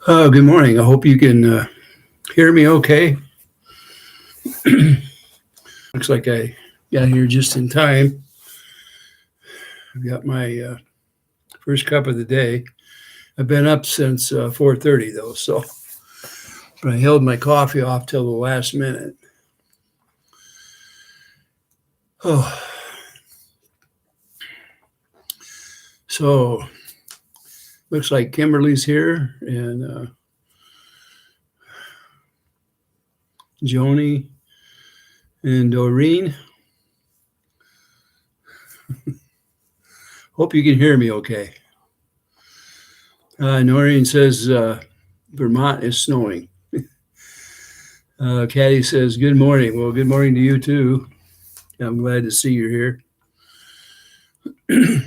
Good morning. I hope you can hear me okay. Looks like I got here just in time. I've got my first cup of the day. I've been up since 4:30 though, so but I held my coffee off till the last minute. Oh, so looks like Kimberly's here and Joni and Doreen. Hope you can hear me okay. Noreen says Vermont is snowing. Caddy says, good morning. Well, good morning to you too. I'm glad to see you're here.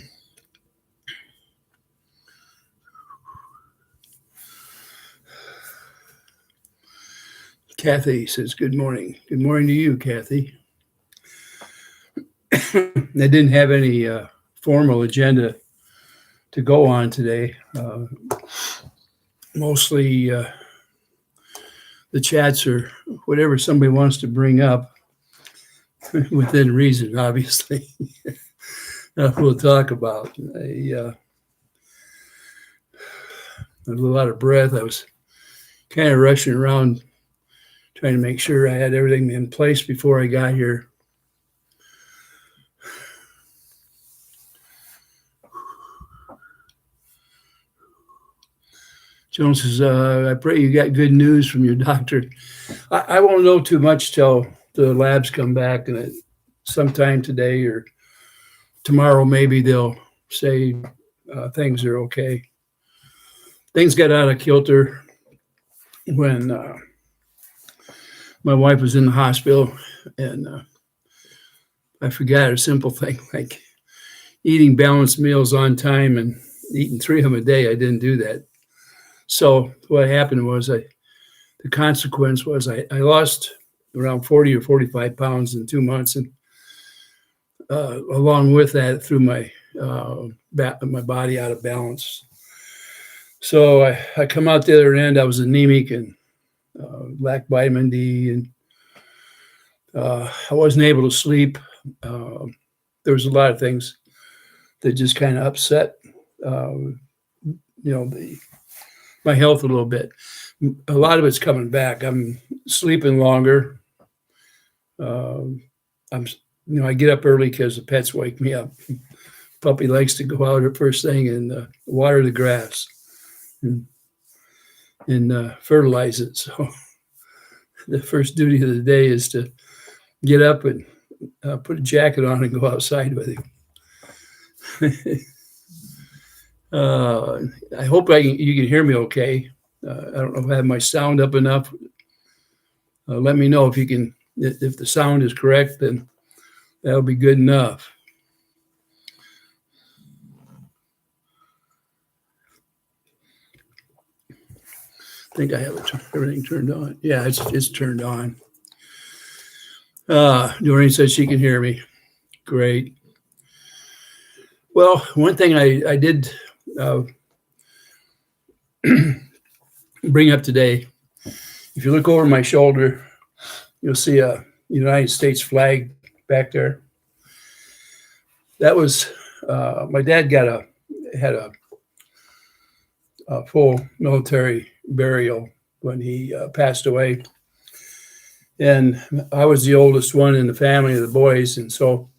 Kathy says, good morning. Good morning to you, Kathy. I didn't have any formal agenda to go on today. Mostly the chats or whatever somebody wants to bring up within reason, obviously. We'll talk about. I a little out of breath. I was kind of rushing around trying to make sure I had everything in place before I got here. Jones says, I pray you got good news from your doctor. I won't know too much till the labs come back, and sometime today or tomorrow, maybe they'll say things are okay. Things got out of kilter when my wife was in the hospital, and I forgot a simple thing like eating balanced meals on time and eating 3 of them a day. I didn't do that. So what happened was the consequence was I lost around 40 or 45 pounds in 2 months. And along with that, threw my body out of balance. So I come out the other end, I was anemic and lacked vitamin D, and I wasn't able to sleep. There was a lot of things that just kind of upset, my health a little bit. A lot of it's coming back. I'm sleeping longer. I get up early because the pets wake me up. Puppy likes to go out at first thing and water the grass and fertilize it. So the first duty of the day is to get up and put a jacket on and go outside with him. I hope you can hear me okay. I don't know if I have my sound up enough. Let me know if the sound is correct, then that'll be good enough. I think I have everything turned on. Yeah, it's turned on. Doreen says she can hear me. Great. Well, one thing I did bring up today, if you look over my shoulder, you'll see a United States flag back there. That was my dad had a full military burial when he passed away, and I was the oldest one in the family of the boys, and so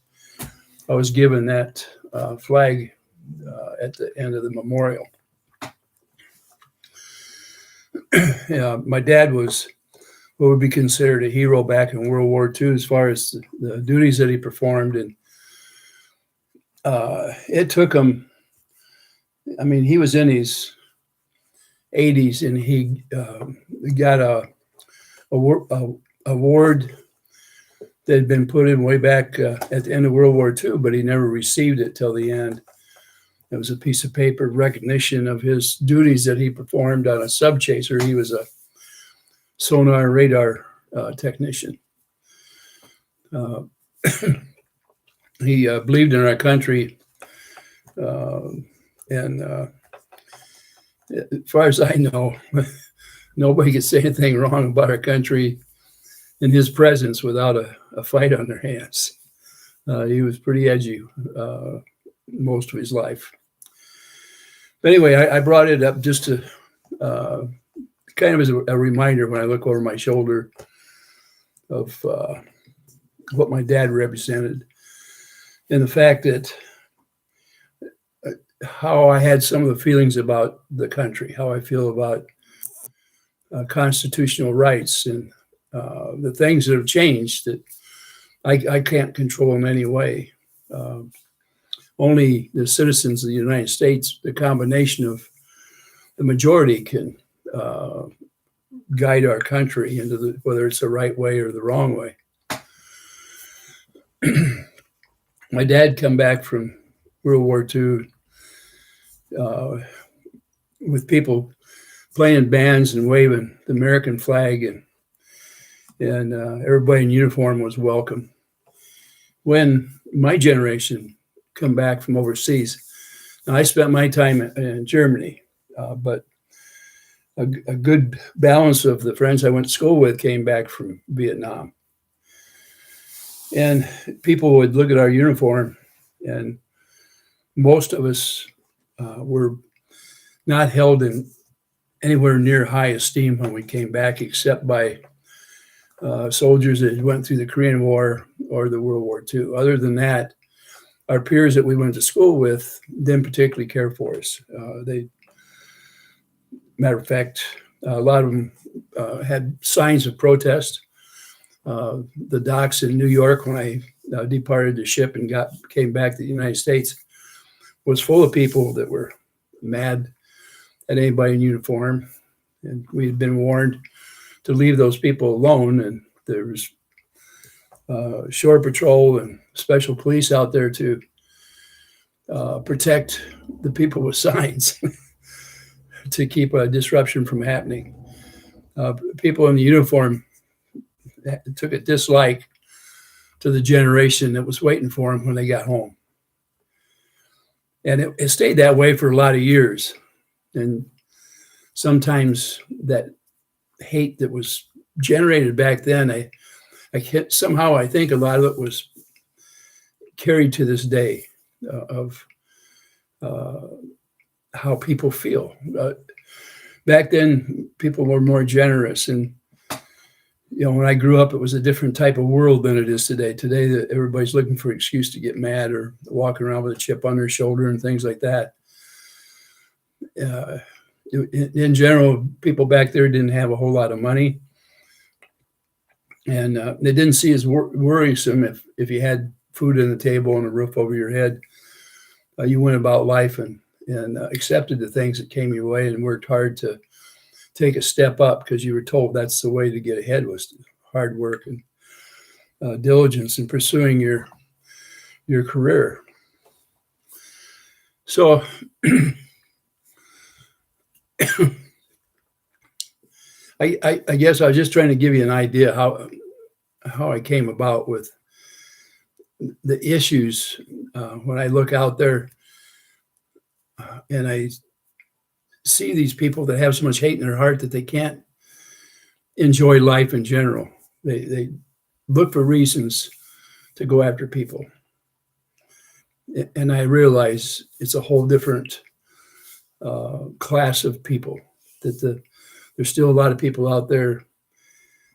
I was given that flag at the end of the memorial. My dad was what would be considered a hero back in World War II as far as the duties that he performed. And it took him, he was in his 80s and he got a award that had been put in way back at the end of World War II, but he never received it till the end. It was a piece of paper recognition of his duties that he performed on a subchaser. He was a sonar radar technician. He believed in our country, and as far as I know, nobody could say anything wrong about our country in his presence without a fight on their hands. He was pretty edgy most of his life. But anyway, I brought it up just to kind of as a reminder when I look over my shoulder of what my dad represented, and the fact that how I had some of the feelings about the country, how I feel about constitutional rights, and the things that have changed that I can't control in any way. Only the citizens of the United States, the combination of the majority, can guide our country into whether it's the right way or the wrong way. My dad come back from World War II with people playing bands and waving the American flag, and everybody in uniform was welcome. When my generation come back from overseas, now I spent my time in Germany, but a good balance of the friends I went to school with came back from Vietnam. And people would look at our uniform, and most of us were not held in anywhere near high esteem when we came back, except by soldiers that went through the Korean War or the World War II. Other than that, our peers that we went to school with didn't particularly care for us. Matter of fact, a lot of them had signs of protest. The docks in New York, when I departed the ship and came back to the United States, was full of people that were mad at anybody in uniform. And we had been warned to leave those people alone. And there was shore patrol and special police out there to protect the people with signs to keep a disruption from happening. People in the uniform took a dislike to the generation that was waiting for them when they got home. And it stayed that way for a lot of years. And sometimes that hate that was generated back then, I think a lot of it was carried to this day of how people feel. Back then, people were more generous, and when I grew up, it was a different type of world than it is today. Today, everybody's looking for an excuse to get mad or walking around with a chip on their shoulder and things like that. In general, people back there didn't have a whole lot of money, and they didn't see as worrisome if you had food on the table and a roof over your head. You went about life and accepted the things that came your way and worked hard to take a step up because you were told that's the way to get ahead, was hard work and diligence in pursuing your career. So I guess I was just trying to give you an idea how I came about with the issues when I look out there and I see these people that have so much hate in their heart that they can't enjoy life in general. They look for reasons to go after people. And I realize it's a whole different class of people, that there's still a lot of people out there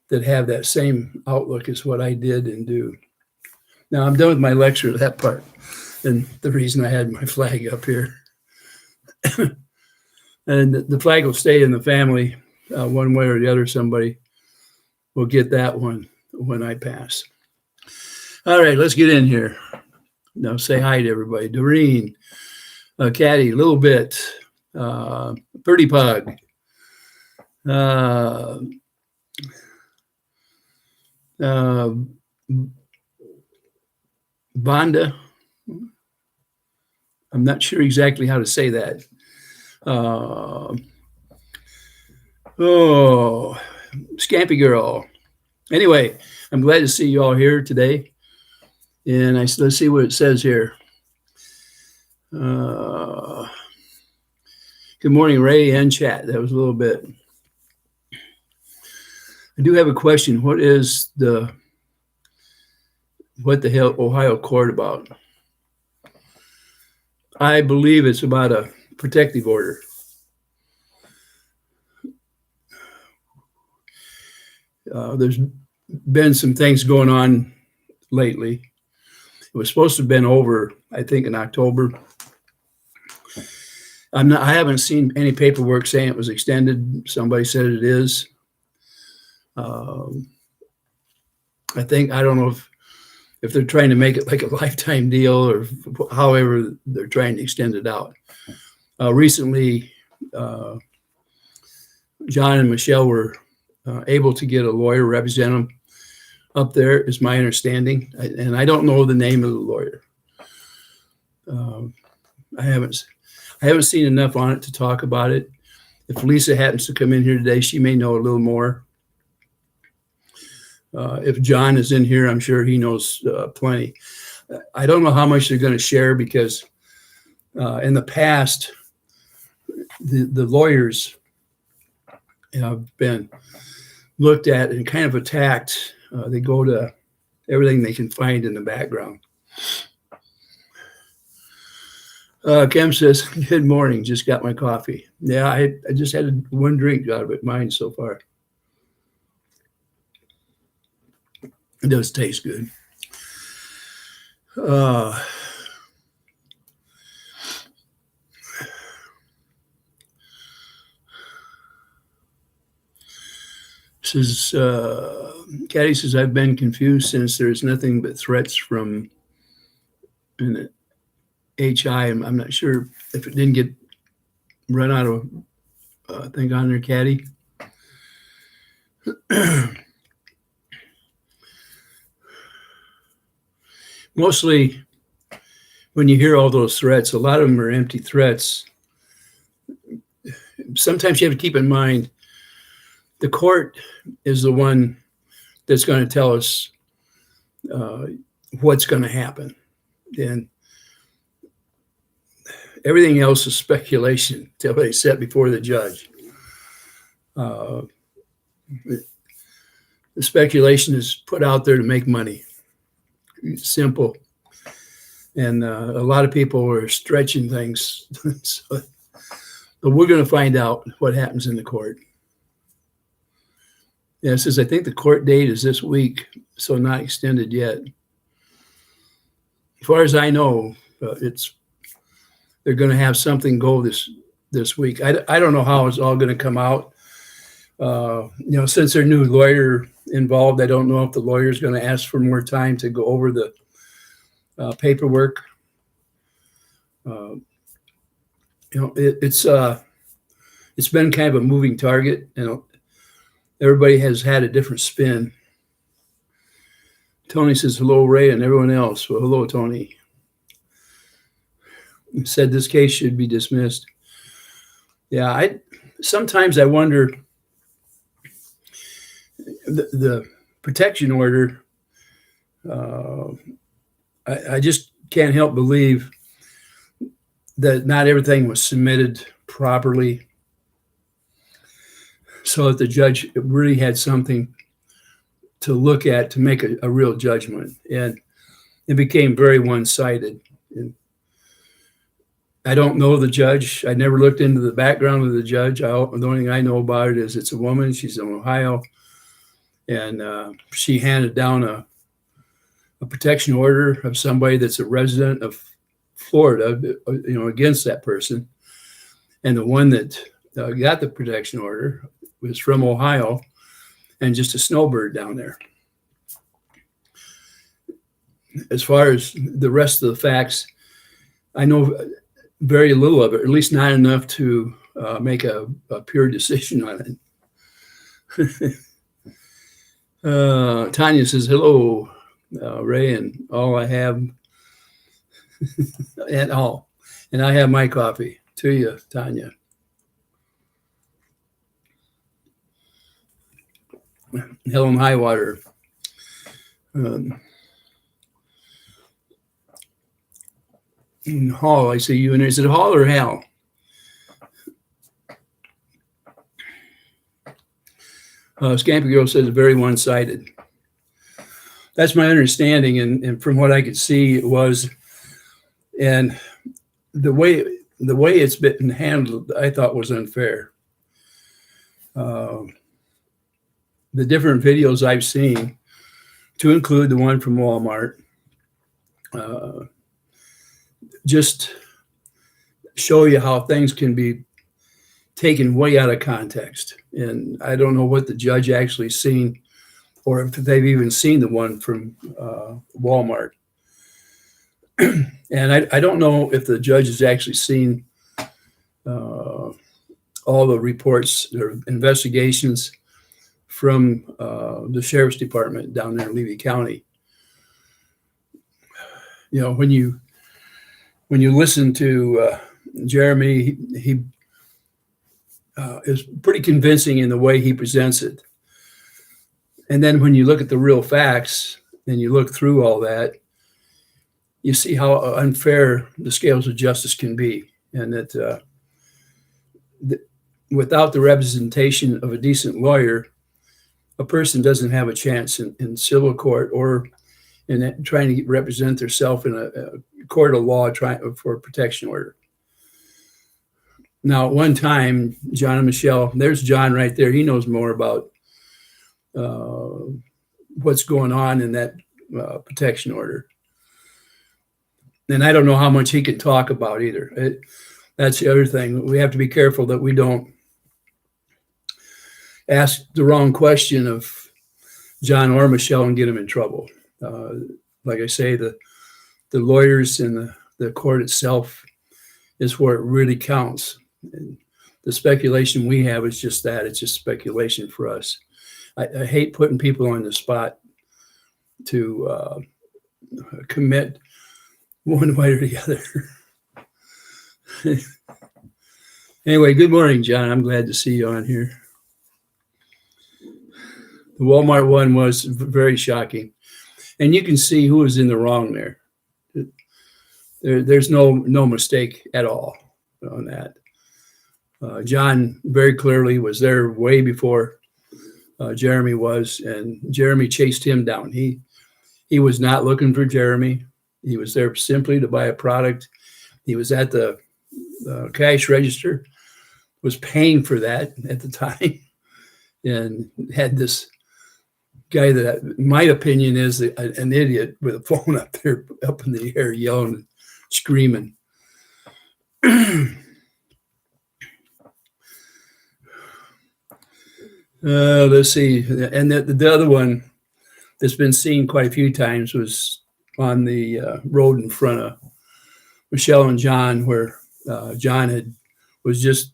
that have that same outlook as what I did and do. Now I'm done with my lecture, that part, and the reason I had my flag up here. And the flag will stay in the family one way or the other. Somebody will get that one when I pass. All right, let's get in here. Now say hi to everybody. Doreen, Caddy, Little Bit, Birdie Pug, Bonda. I'm not sure exactly how to say that. Scampy Girl. Anyway, I'm glad to see you all here today. And let's see what it says here. Because Good morning, Ray and chat. That was a little bit. I do have a question. What the hell Ohio court about? I believe it's about a protective order. There's been some things going on lately. It was supposed to have been over, I think, in October. I haven't seen any paperwork saying it was extended. Somebody said it is. I don't know if they're trying to make it like a lifetime deal or however they're trying to extend it out. Recently, John and Michelle were able to get a lawyer represent them up there, is my understanding. And I don't know the name of the lawyer. I haven't seen enough on it to talk about it. If Lisa happens to come in here today, she may know a little more. If John is in here, I'm sure he knows plenty. I don't know how much they're going to share because in the past, the lawyers have been looked at and kind of attacked. They go to everything they can find in the background. Kim says, good morning, just got my coffee. Yeah, I just had one drink out of it, mine so far. It does taste good. Says, Caddy says, I've been confused since there's nothing but threats from an HI. I'm not sure if it didn't get run out of thing on there, Caddy. Mostly when you hear all those threats, a lot of them are empty threats. Sometimes you have to keep in mind the court is the one that's going to tell us what's going to happen. And everything else is speculation until they sit before the judge. The speculation is put out there to make money. It's simple. And a lot of people are stretching things. So we're going to find out what happens in the court. Yeah, it says, I think the court date is this week, so not extended yet. As far as I know, they're going to have something go this week. I don't know how it's all going to come out. Since there's a new lawyer involved, I don't know if the lawyer is going to ask for more time to go over the paperwork. It's been kind of a moving target. Everybody has had a different spin. Tony says, hello, Ray, and everyone else. Well, hello, Tony. He said this case should be dismissed. Yeah, sometimes I wonder, the protection order, I just can't help believe that not everything was submitted properly, so that the judge really had something to look at to make a real judgment. And it became very one-sided. And I don't know the judge. I never looked into the background of the judge. The only thing I know about it is it's a woman. She's in Ohio. And she handed down a protection order of somebody that's a resident of Florida, against that person. And the one that got the protection order was from Ohio and just a snowbird down there. As far as the rest of the facts, I know very little of it, or at least not enough to make a pure decision on it. Tanya says, hello, Ray, and all I have, and I have my coffee. To you, Tanya. Hell and high water. Hall, I see you in there. Is it Hall or Hal? Scampy Girl says very one-sided. That's my understanding, and from what I could see, it was, and the way it's been handled, I thought was unfair. The different videos I've seen, to include the one from Walmart, just show you how things can be taken way out of context. And I don't know what the judge actually seen, or if they've even seen the one from Walmart. And I don't know if the judge has actually seen all the reports or investigations from the sheriff's department down there in Levy County. You know, when you listen to Jeremy, he is pretty convincing in the way he presents it. And then when you look at the real facts and you look through all that, you see how unfair the scales of justice can be, and that without the representation of a decent lawyer, a person doesn't have a chance in civil court or in trying to represent themselves in a court of law trying for a protection order. Now, at one time, John and Michelle, there's John right there. He knows more about what's going on in that protection order. And I don't know how much he can talk about either. That's the other thing. We have to be careful that we don't ask the wrong question of John or Michelle and get them in trouble. Like I say, the lawyers and the court itself is where it really counts. And the speculation we have is just that. It's just speculation for us. I hate putting people on the spot to commit one way or the other. Anyway, good morning, John. I'm glad to see you on here. The Walmart one was very shocking. And you can see who was in the wrong there. There's no mistake at all on that. John very clearly was there way before Jeremy was, and Jeremy chased him down. He was not looking for Jeremy. He was there simply to buy a product. He was at the cash register, was paying for that at the time, and had this guy that, my opinion, is an idiot with a phone up there, up in the air, yelling and screaming. Let's see. And the other one that's been seen quite a few times was on the road in front of Michelle and John, where John was just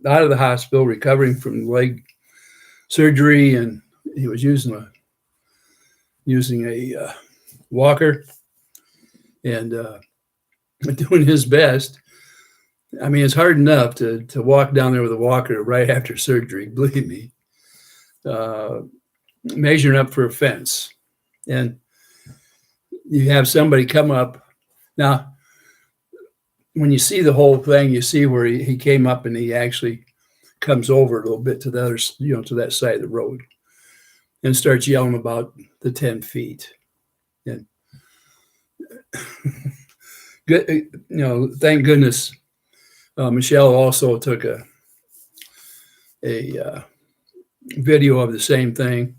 out of the hospital, recovering from leg surgery, and he was using a walker and doing his best. I mean, it's hard enough to walk down there with a walker right after surgery, believe me. Measuring up for a fence, and you have somebody come up. Now, when you see the whole thing, you see where he came up and he actually comes over a little bit to the other, to that side of the road, and starts yelling about the 10 feet. And good, thank goodness, Michelle also took a video of the same thing,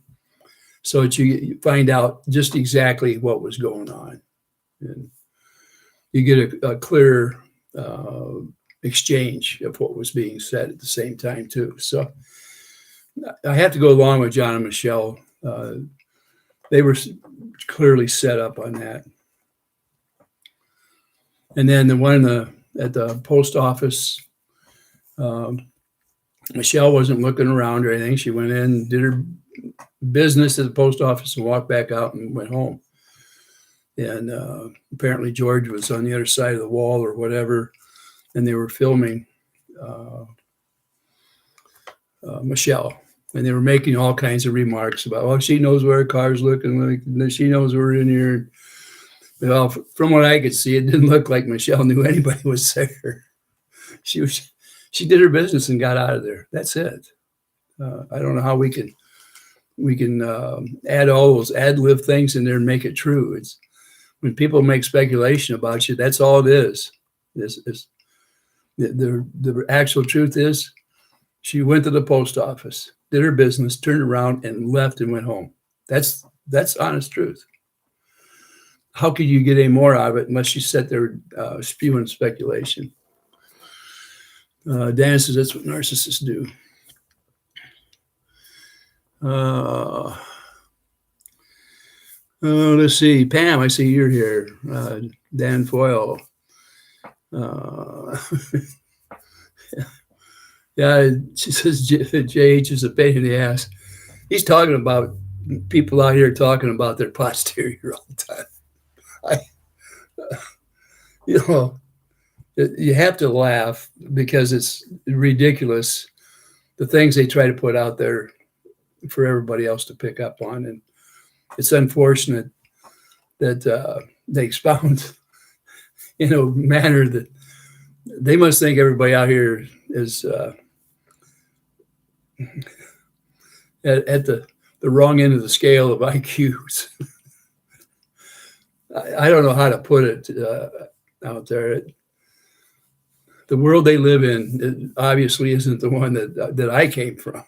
so that you find out just exactly what was going on, and you get a clear exchange of what was being said at the same time too. So I have to go along with John and Michelle. They were clearly set up on that. And then the one at the post office, Michelle wasn't looking around or anything. She went in, did her business at the post office, and walked back out and went home. And apparently George was on the other side of the wall or whatever, and they were filming Michelle. And they were making all kinds of remarks about, oh, she knows where her car's looking like, and she knows we're in here. Well, from what I could see, it didn't look like Michelle knew anybody was there. She did her business and got out of there. That's it. I don't know how we can add all those ad lib things in there and make it true. It's when people make speculation about you, that's all it is. The actual truth is she went to the post office, did her business, turned around and left and went home. That's honest truth. How could you get any more out of it unless you sit there spewing speculation? Dan says that's what narcissists do. Let's see. Pam, I see you're here. Dan Foyle. Yeah, she says JH is a pain in the ass. He's talking about people out here talking about their posterior all the time. You have to laugh because it's ridiculous, the things they try to put out there for everybody else to pick up on. And it's unfortunate that they expound in a manner that they must think everybody out here is at the wrong end of the scale of IQs. I don't know how to put it out there. The world they live in obviously isn't the one that I came from.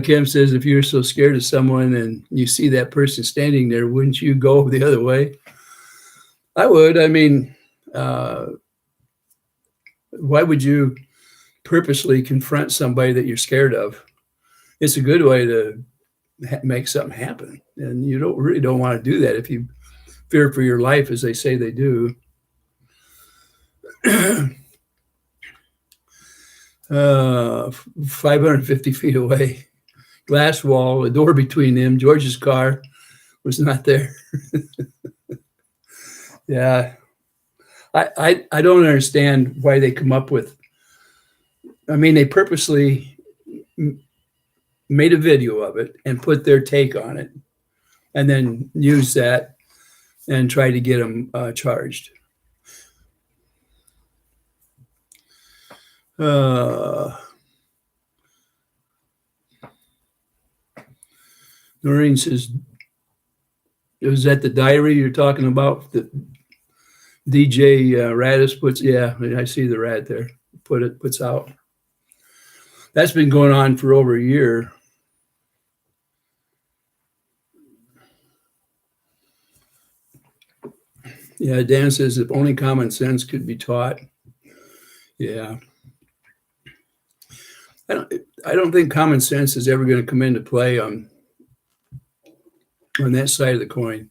Kim says, if you're so scared of someone and you see that person standing there, wouldn't you go the other way? I would. I mean, why would you purposely confront somebody that you're scared of? It's a good way to make something happen. And you don't want to do that if you fear for your life, as they say they do. 550 feet away, glass wall, a door between them. George's car was not there. Yeah. I don't understand why they come up with, I mean, they purposely made a video of it and put their take on it and then use that and try to get them charged. Noreen says, is that the diary you're talking about that DJ Radis puts? Yeah, I see the rat there. Puts out. That's been going on for over a year. Yeah, Dan says if only common sense could be taught. Yeah. I don't think common sense is ever going to come into play on that side of the coin.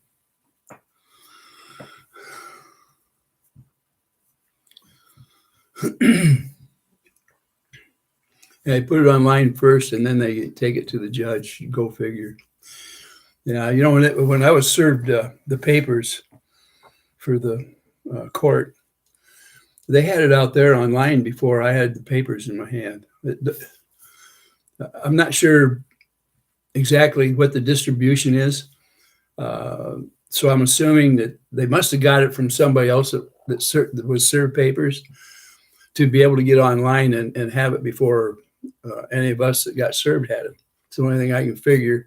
Yeah, I put it online first, and then they take it to the judge. Go figure. Yeah, you know, when I was served the papers for the court, they had it out there online before I had the papers in my hand. I'm not sure exactly what the distribution is. So I'm assuming that they must have got it from somebody else that was served papers to be able to get online and have it before any of us that got served had it. It's the only thing I can figure.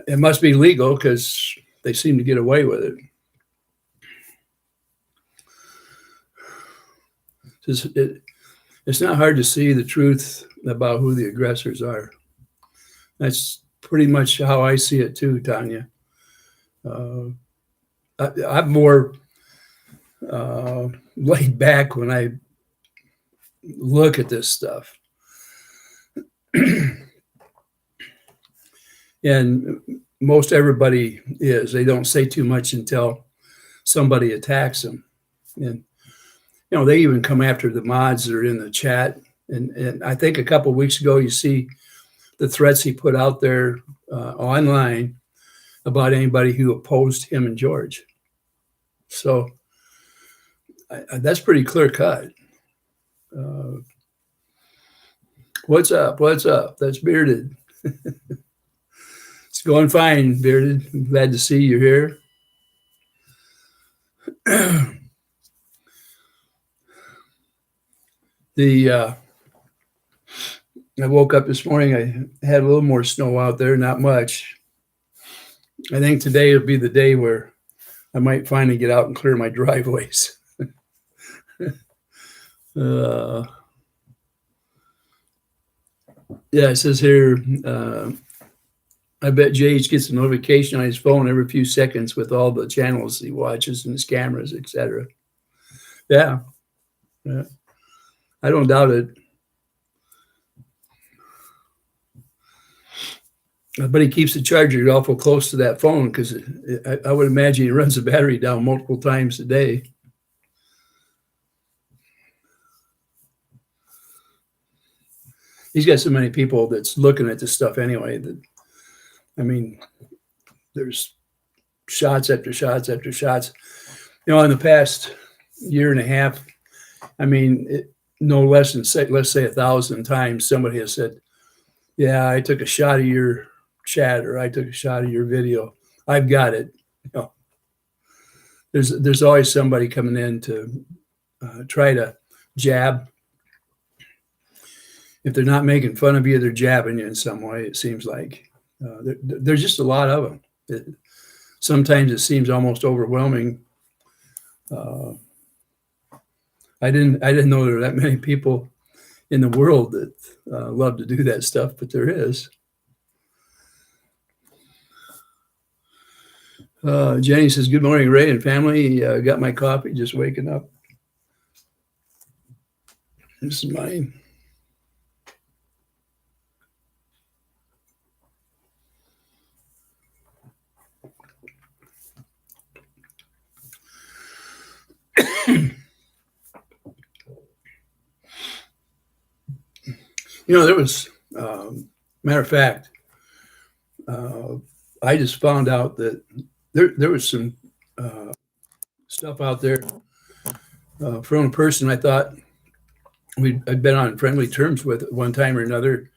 It must be legal because they seem to get away with it. It's not hard to see the truth about who the aggressors are. That's pretty much how I see it too, Tanya. I'm more laid back when I look at this stuff. And most everybody is. They don't say too much until somebody attacks them. And, you know, they even come after the mods that are in the chat. And I think a couple of weeks ago, you see the threats he put out there online about anybody who opposed him and George. So that's pretty clear cut. What's up? What's up? That's Bearded. It's going fine, Bearded. I'm glad to see you here. I woke up this morning. I had a little more snow out there, not much. I think today will be the day where I might finally get out and clear my driveways. uh, yeah, it says here, I bet JH gets a notification on his phone every few seconds with all the channels he watches and his cameras, etc. Yeah, yeah, I don't doubt it. But he keeps the charger awful close to that phone because I would imagine he runs the battery down multiple times a day. He's got so many people that's looking at this stuff anyway that, I mean, there's shots after shots after shots. You know, in the past year and a half, I mean, no less than, let's say 1,000 times somebody has said, yeah, I took a shot of your chat or I took a shot of your video. I've got it. You know, there's always somebody coming in to try to jab. If they're not making fun of you, they're jabbing you in some way. It seems like there's just a lot of them. Sometimes it seems almost overwhelming. I didn't know there were that many people in the world that love to do that stuff, but there is. Jenny says, good morning, Ray and family. Got my coffee, just waking up. This is mine. You know, there was, matter of fact, I just found out that there was some stuff out there from a person I thought I'd been on friendly terms with at one time or another,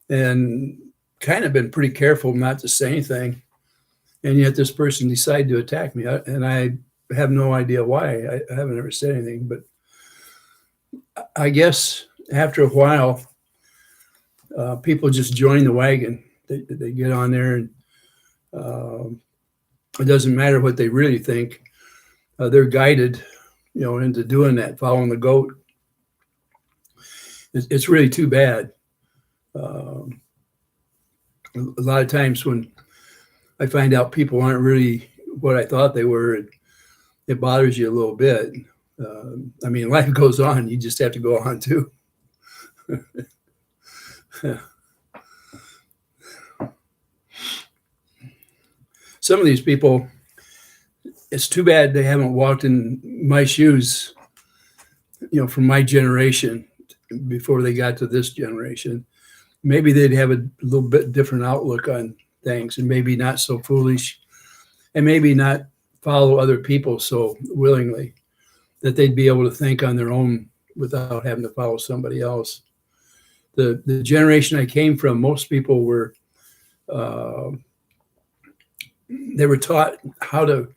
and kind of been pretty careful not to say anything. And yet this person decided to attack me, and I have no idea why. I haven't ever said anything, but I guess after a while, people just join the wagon. They get on there, and it doesn't matter what they really think. They're guided, you know, into doing that, following the goat. It's really too bad. A lot of times when I find out people aren't really what I thought they were, it bothers you a little bit. I mean, life goes on. You just have to go on too. Some of these people, it's too bad they haven't walked in my shoes, you know, from my generation before they got to this generation. Maybe they'd have a little bit different outlook on things and maybe not so foolish and maybe not follow other people so willingly that they'd be able to think on their own without having to follow somebody else. The generation I came from, most people were, they were taught how to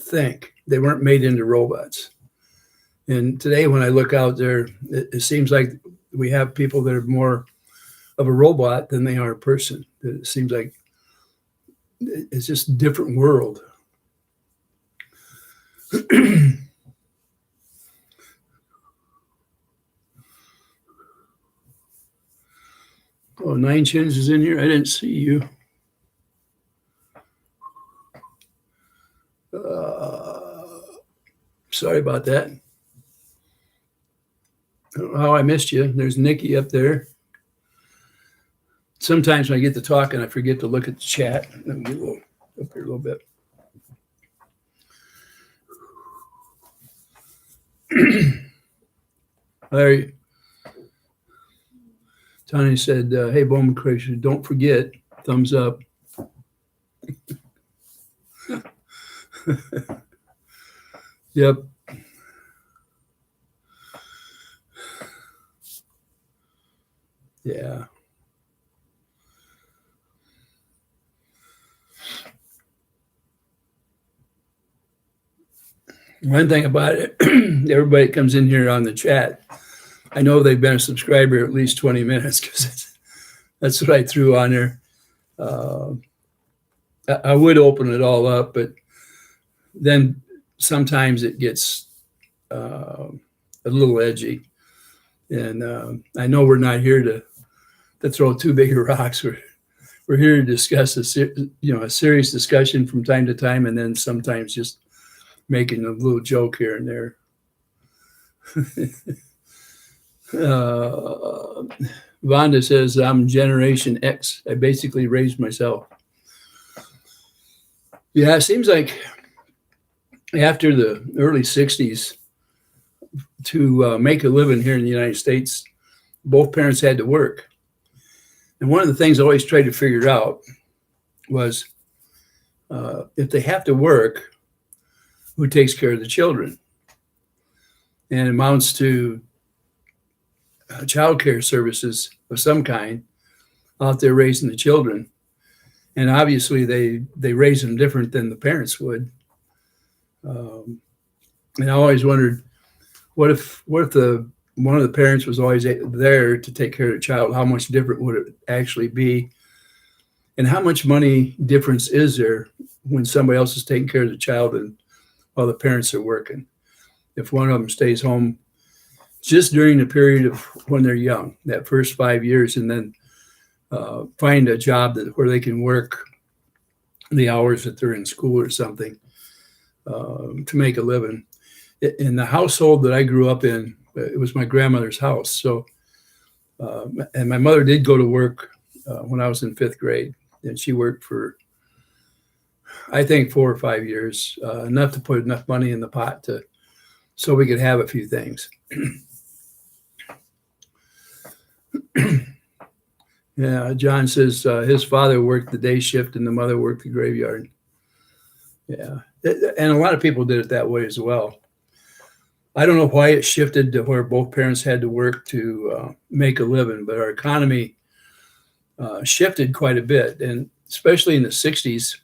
think. They weren't made into robots. And today when I look out there, it seems like we have people that are more of a robot than they are a person. It seems like it's just a different world. Oh, Nine Chins is in here. I didn't see you. Sorry about that. I don't know how I missed you. There's Nikki up there. Sometimes when I get to talking, I forget to look at the chat. Let me get a little up here a little bit. Larry, Tony said, hey, Bowman Creature, don't forget, thumbs up. Yep. Yeah. One thing about it, everybody comes in here on the chat, I know they've been a subscriber at least 20 minutes because that's what I threw on there. Uh, I would open it all up, but then sometimes it gets a little edgy. And I know we're not here to throw too big of rocks. We're here to discuss a serious discussion from time to time, and then sometimes just making a little joke here and there. Vonda says, I'm Generation X. I basically raised myself. Yeah, it seems like after the early 60s, to make a living here in the United States, both parents had to work. And one of the things I always tried to figure out was if they have to work, who takes care of the children? And it amounts to child care services of some kind out there raising the children. And obviously they raise them different than the parents would. And I always wondered, what if one of the parents was always there to take care of the child? How much different would it actually be? And how much money difference is there when somebody else is taking care of the child and while the parents are working? If one of them stays home just during the period of when they're young, that first 5 years, and then find a job where they can work the hours that they're in school or something to make a living. In the household that I grew up in, it was my grandmother's house. So, and my mother did go to work when I was in 5th grade, and she worked for, I think, 4 or 5 years, enough to put enough money in the pot so we could have a few things. Yeah, John says his father worked the day shift and the mother worked the graveyard. Yeah, and a lot of people did it that way as well. I don't know why it shifted to where both parents had to work to make a living, but our economy shifted quite a bit, and especially in the 60s,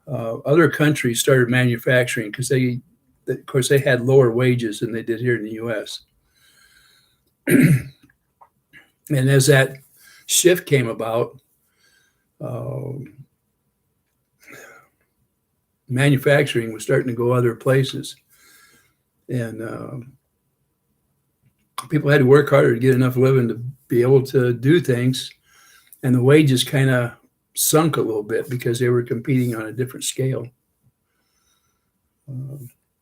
other countries started manufacturing because of course, they had lower wages than they did here in the U.S. And as that shift came about, manufacturing was starting to go other places. And people had to work harder to get enough living to be able to do things. And the wages kind of sunk a little bit because they were competing on a different scale.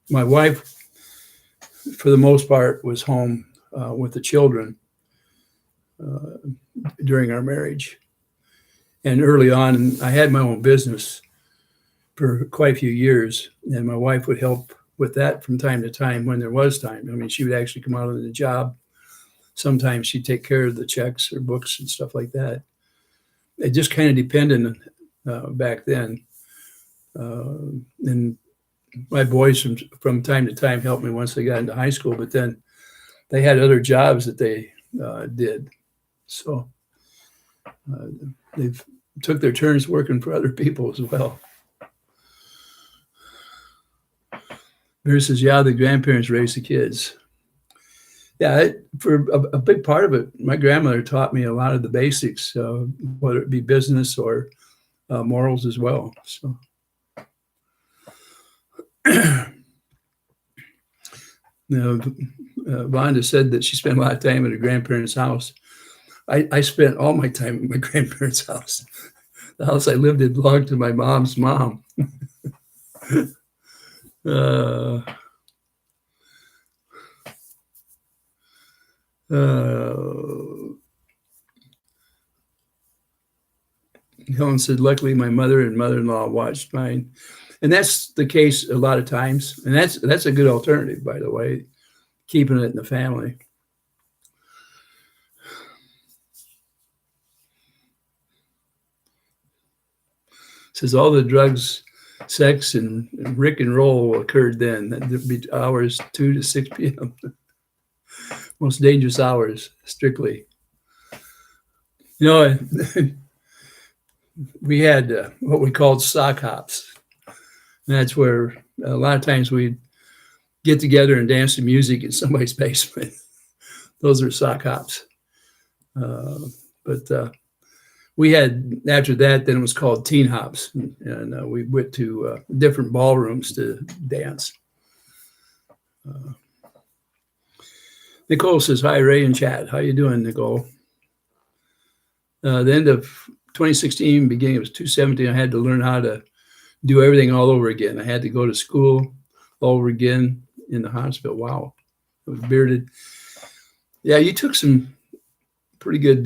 My wife, for the most part, was home with the children during our marriage. And early on, I had my own business for quite a few years, and my wife would help with that from time to time when there was time. I mean, she would actually come out on the job. Sometimes she'd take care of the checks or books and stuff like that. It just kind of depended back then. And my boys from time to time helped me once they got into high school, but then they had other jobs that they did. So they've took their turns working for other people as well. Mary says, yeah, the grandparents raised the kids. Yeah, for a big part of it, my grandmother taught me a lot of the basics, whether it be business or morals as well. So, Vonda said that she spent a lot of time at her grandparents' house. I spent all my time at my grandparents' house. The house I lived in belonged to my mom's mom. Helen said, luckily my mother and mother-in-law watched mine. And that's the case a lot of times. And that's a good alternative, by the way, keeping it in the family. Says all the drugs, sex, and Rick and roll occurred then. There'd be hours 2 to 6 p.m. Most dangerous hours, strictly. You know, we had what we called sock hops. And that's where a lot of times we'd get together and dance to music in somebody's basement. Those are sock hops. But we had, after that, then it was called teen hops. And we went to different ballrooms to dance. Nicole says, hi, Ray and Chad. How you doing, Nicole? The end of 2016, beginning of 2017, I had to learn how to do everything all over again. I had to go to school all over again in the hospital. Wow. I was bearded. Yeah, you took some pretty good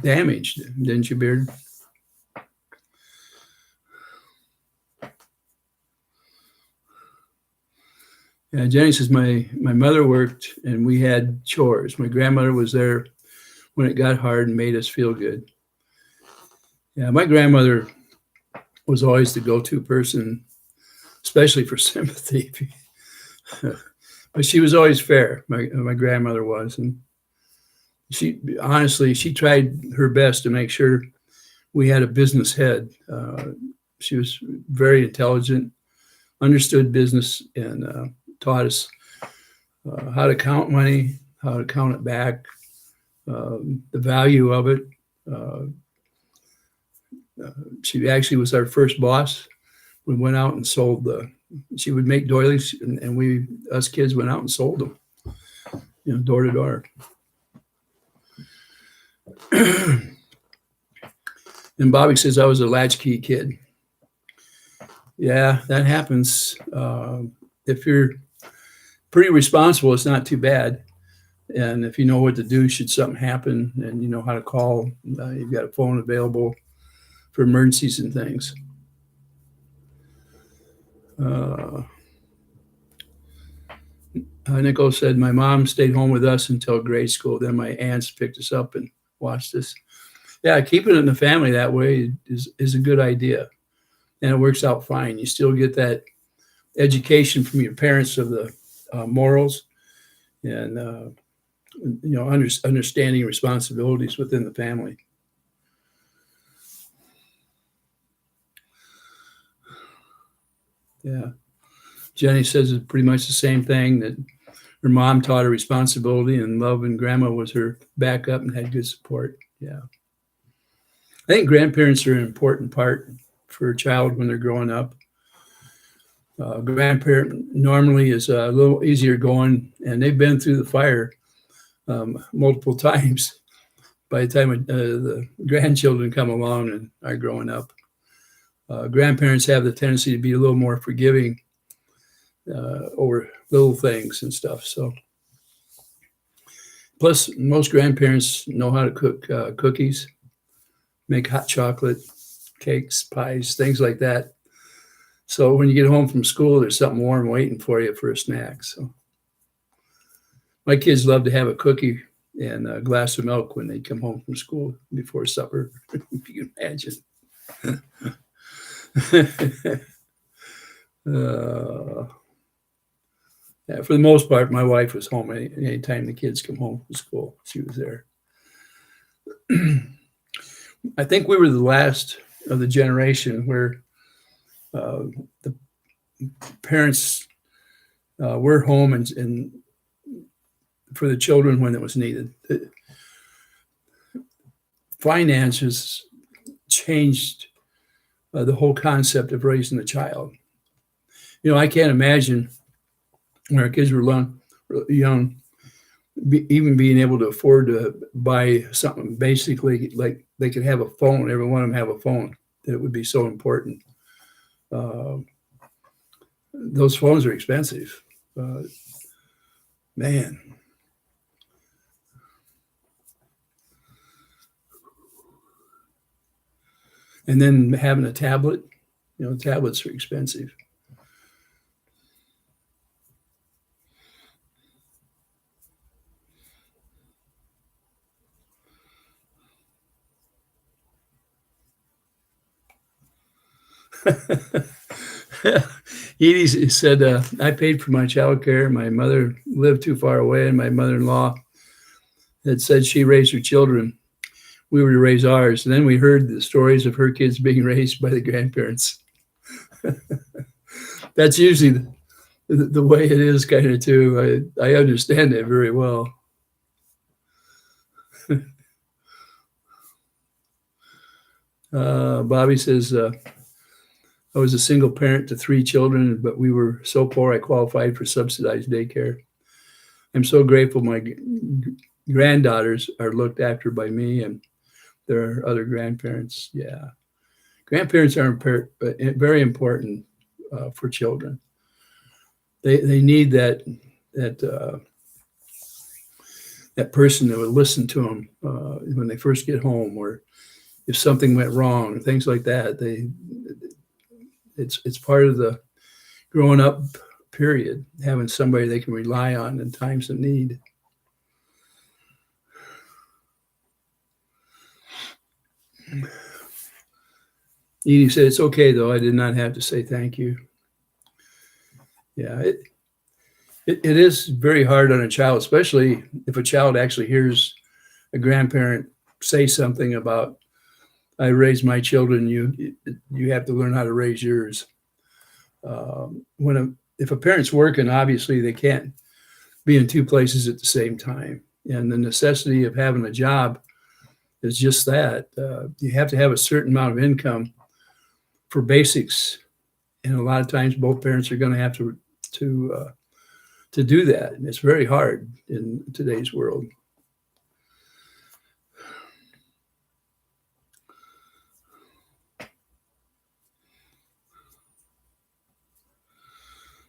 damage, didn't you, Beard? Yeah, Jenny says, my mother worked and we had chores. My grandmother was there when it got hard and made us feel good. Yeah, my grandmother was always the go-to person, especially for sympathy. But she was always fair. My grandmother was, and she tried her best to make sure we had a business head. She was very intelligent, understood business, and taught us how to count money, how to count it back, the value of it. She actually was our first boss. We went out and sold she would make doilies, and us kids went out and sold them, door to door. And Bobby says, I was a latchkey kid. Yeah, that happens. If you're pretty responsible, it's not too bad. And if you know what to do should something happen, and you know how to call, you've got a phone available for emergencies and things. Nicole said, my mom stayed home with us until grade school. Then my aunts picked us up and watched us. Yeah, keeping it in the family that way is a good idea. And it works out fine. You still get that education from your parents of the morals and, understanding responsibilities within the family. Yeah. Jenny says it's pretty much the same thing, that her mom taught her responsibility and love, and grandma was her backup and had good support. Yeah. I think grandparents are an important part for a child when they're growing up. Grandparent normally is a little easier going, and they've been through the fire multiple times by the time the grandchildren come along and are growing up. Grandparents have the tendency to be a little more forgiving over little things and stuff. So, plus most grandparents know how to cook cookies, make hot chocolate, cakes, pies, things like that. So when you get home from school, there's something warm waiting for you for a snack. So my kids love to have a cookie and a glass of milk when they come home from school before supper, if you can imagine. Yeah, for the most part, my wife was home anytime the kids come home from school. She was there. I think we were the last of the generation where the parents were home and for the children when it was needed. Finances changed the whole concept of raising a child. I can't imagine when our kids were young, even being able to afford to buy something basically like they could have a phone. Every one of them have a phone. That would be so important. Those phones are expensive. Man. And then having a tablet, tablets are expensive. Edie said, I paid for my child care. My mother lived too far away, and my mother-in-law had said she raised her children. We were to raise ours. And then we heard the stories of her kids being raised by the grandparents. That's usually the way it is kind of too. I understand that very well. Bobby says, I was a single parent to 3 children, but we were so poor I qualified for subsidized daycare. I'm so grateful my granddaughters are looked after by me and their other grandparents. Yeah. Grandparents are very important for children. They need that person that would listen to them when they first get home, or if something went wrong, things like that. It's part of the growing up period, having somebody they can rely on in times of need. Edie said, it's okay, though. I did not have to say thank you. Yeah, it is very hard on a child, especially if a child actually hears a grandparent say something about, I raised my children, you have to learn how to raise yours. If a parent's working, obviously they can't be in 2 places at the same time. And the necessity of having a job is just that. You have to have a certain amount of income for basics. And a lot of times both parents are going to have to do that. And it's very hard in today's world.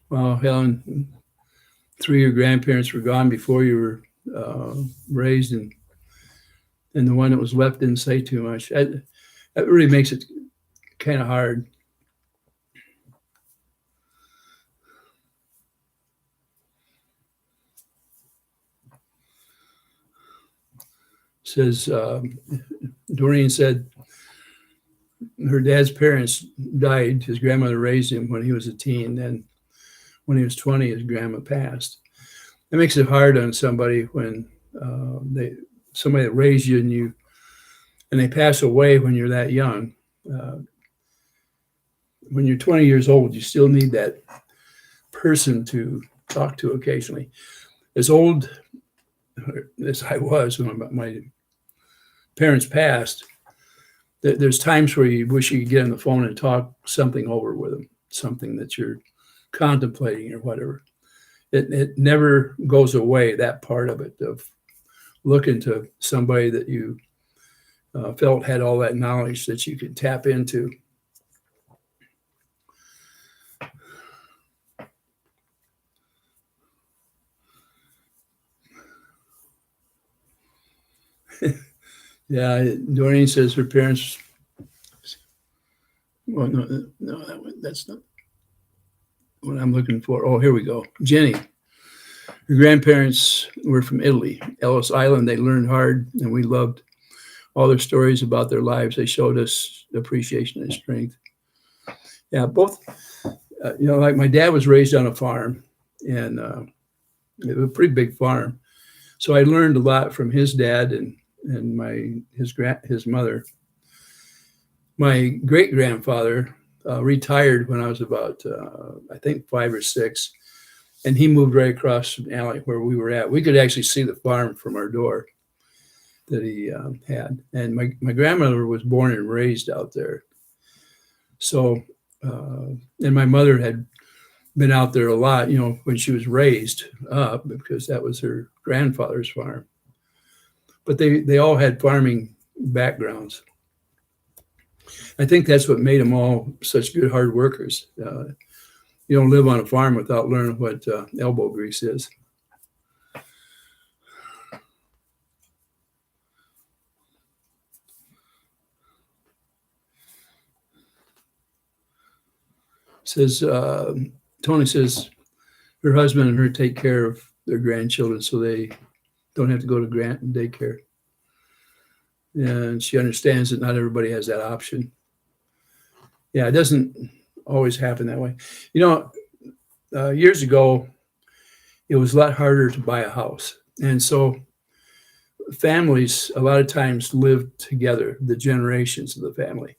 Well, Helen, 3 of your grandparents were gone before you were raised, and the one that was left didn't say too much. That really makes it kind of hard. Says, Doreen said her dad's parents died. His grandmother raised him when he was a teen. And when he was 20, his grandma passed. It makes it hard on somebody when somebody that raised you and they pass away when you're that young. When you're 20 years old, you still need that person to talk to occasionally. As old as I was when my parents passed, there's times where you wish you could get on the phone and talk something over with them, something that you're contemplating or whatever. It never goes away, that part of it, of looking to somebody that you felt had all that knowledge that you could tap into. Yeah, Doreen says her parents. Well, no, that's not what I'm looking for. Oh, here we go. Jenny, her grandparents were from Italy, Ellis Island. They learned hard, and we loved all their stories about their lives. They showed us appreciation and strength. Yeah, both. Like my dad was raised on a farm, and it was a pretty big farm. So I learned a lot from his dad and his mother. My great grandfather retired when I was about I think 5 or 6, and he moved right across from the alley where we were at. We could actually see the farm from our door that he had. And my grandmother was born and raised out there. So and my mother had been out there a lot, when she was raised up, because that was her grandfather's farm. But they all had farming backgrounds. I think that's what made them all such good hard workers. You don't live on a farm without learning what elbow grease is. Says Tony says her husband and her take care of their grandchildren so they don't have to go to daycare. And she understands that not everybody has that option. Yeah, it doesn't always happen that way. Years ago, it was a lot harder to buy a house. And so families a lot of times lived together, the generations of the family.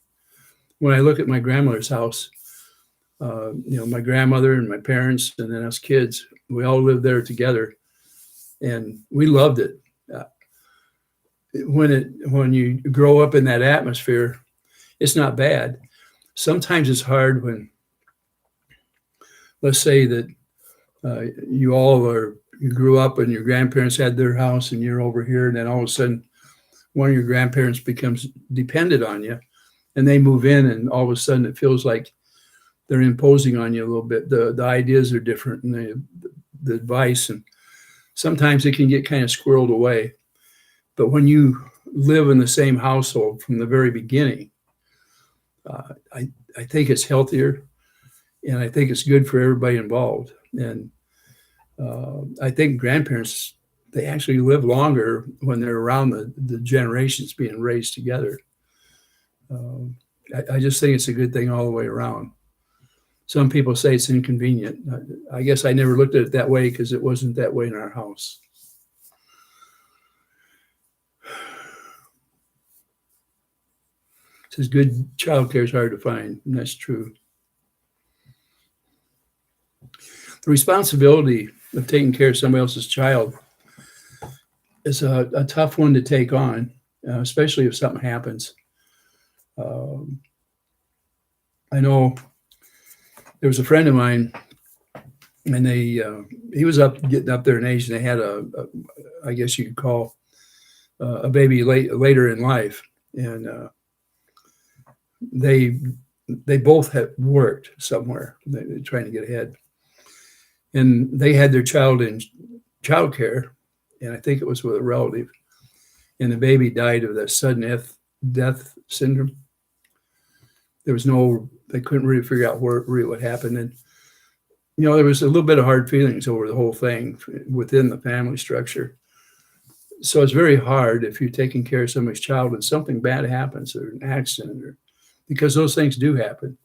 When I look at my grandmother's house, my grandmother and my parents and then us kids, we all lived there together, and we loved it. when you grow up in that atmosphere, it's not bad. Sometimes it's hard when, let's say that you grew up and your grandparents had their house and you're over here, and then all of a sudden one of your grandparents becomes dependent on you, and they move in, and all of a sudden it feels like they're imposing on you a little bit. The ideas are different, and the advice, and sometimes it can get kind of squirreled away. But when you live in the same household from the very beginning, I think it's healthier, and I think it's good for everybody involved. And I think grandparents, they actually live longer when they're around the generations being raised together. I just think it's a good thing all the way around. Some people say it's inconvenient. I guess I never looked at it that way because it wasn't that way in our house. It says good childcare is hard to find, and that's true. The responsibility of taking care of somebody else's child is a tough one to take on, especially if something happens. I know there was a friend of mine, and he was getting up there in age, and they had I guess you could call a baby later in life, and they both had worked somewhere. They're trying to get ahead, and they had their child in childcare, and I think it was with a relative, and the baby died of that sudden death syndrome. They couldn't really figure out really what happened. And, there was a little bit of hard feelings over the whole thing within the family structure. So it's very hard if you're taking care of somebody's child and something bad happens, or an accident, because those things do happen.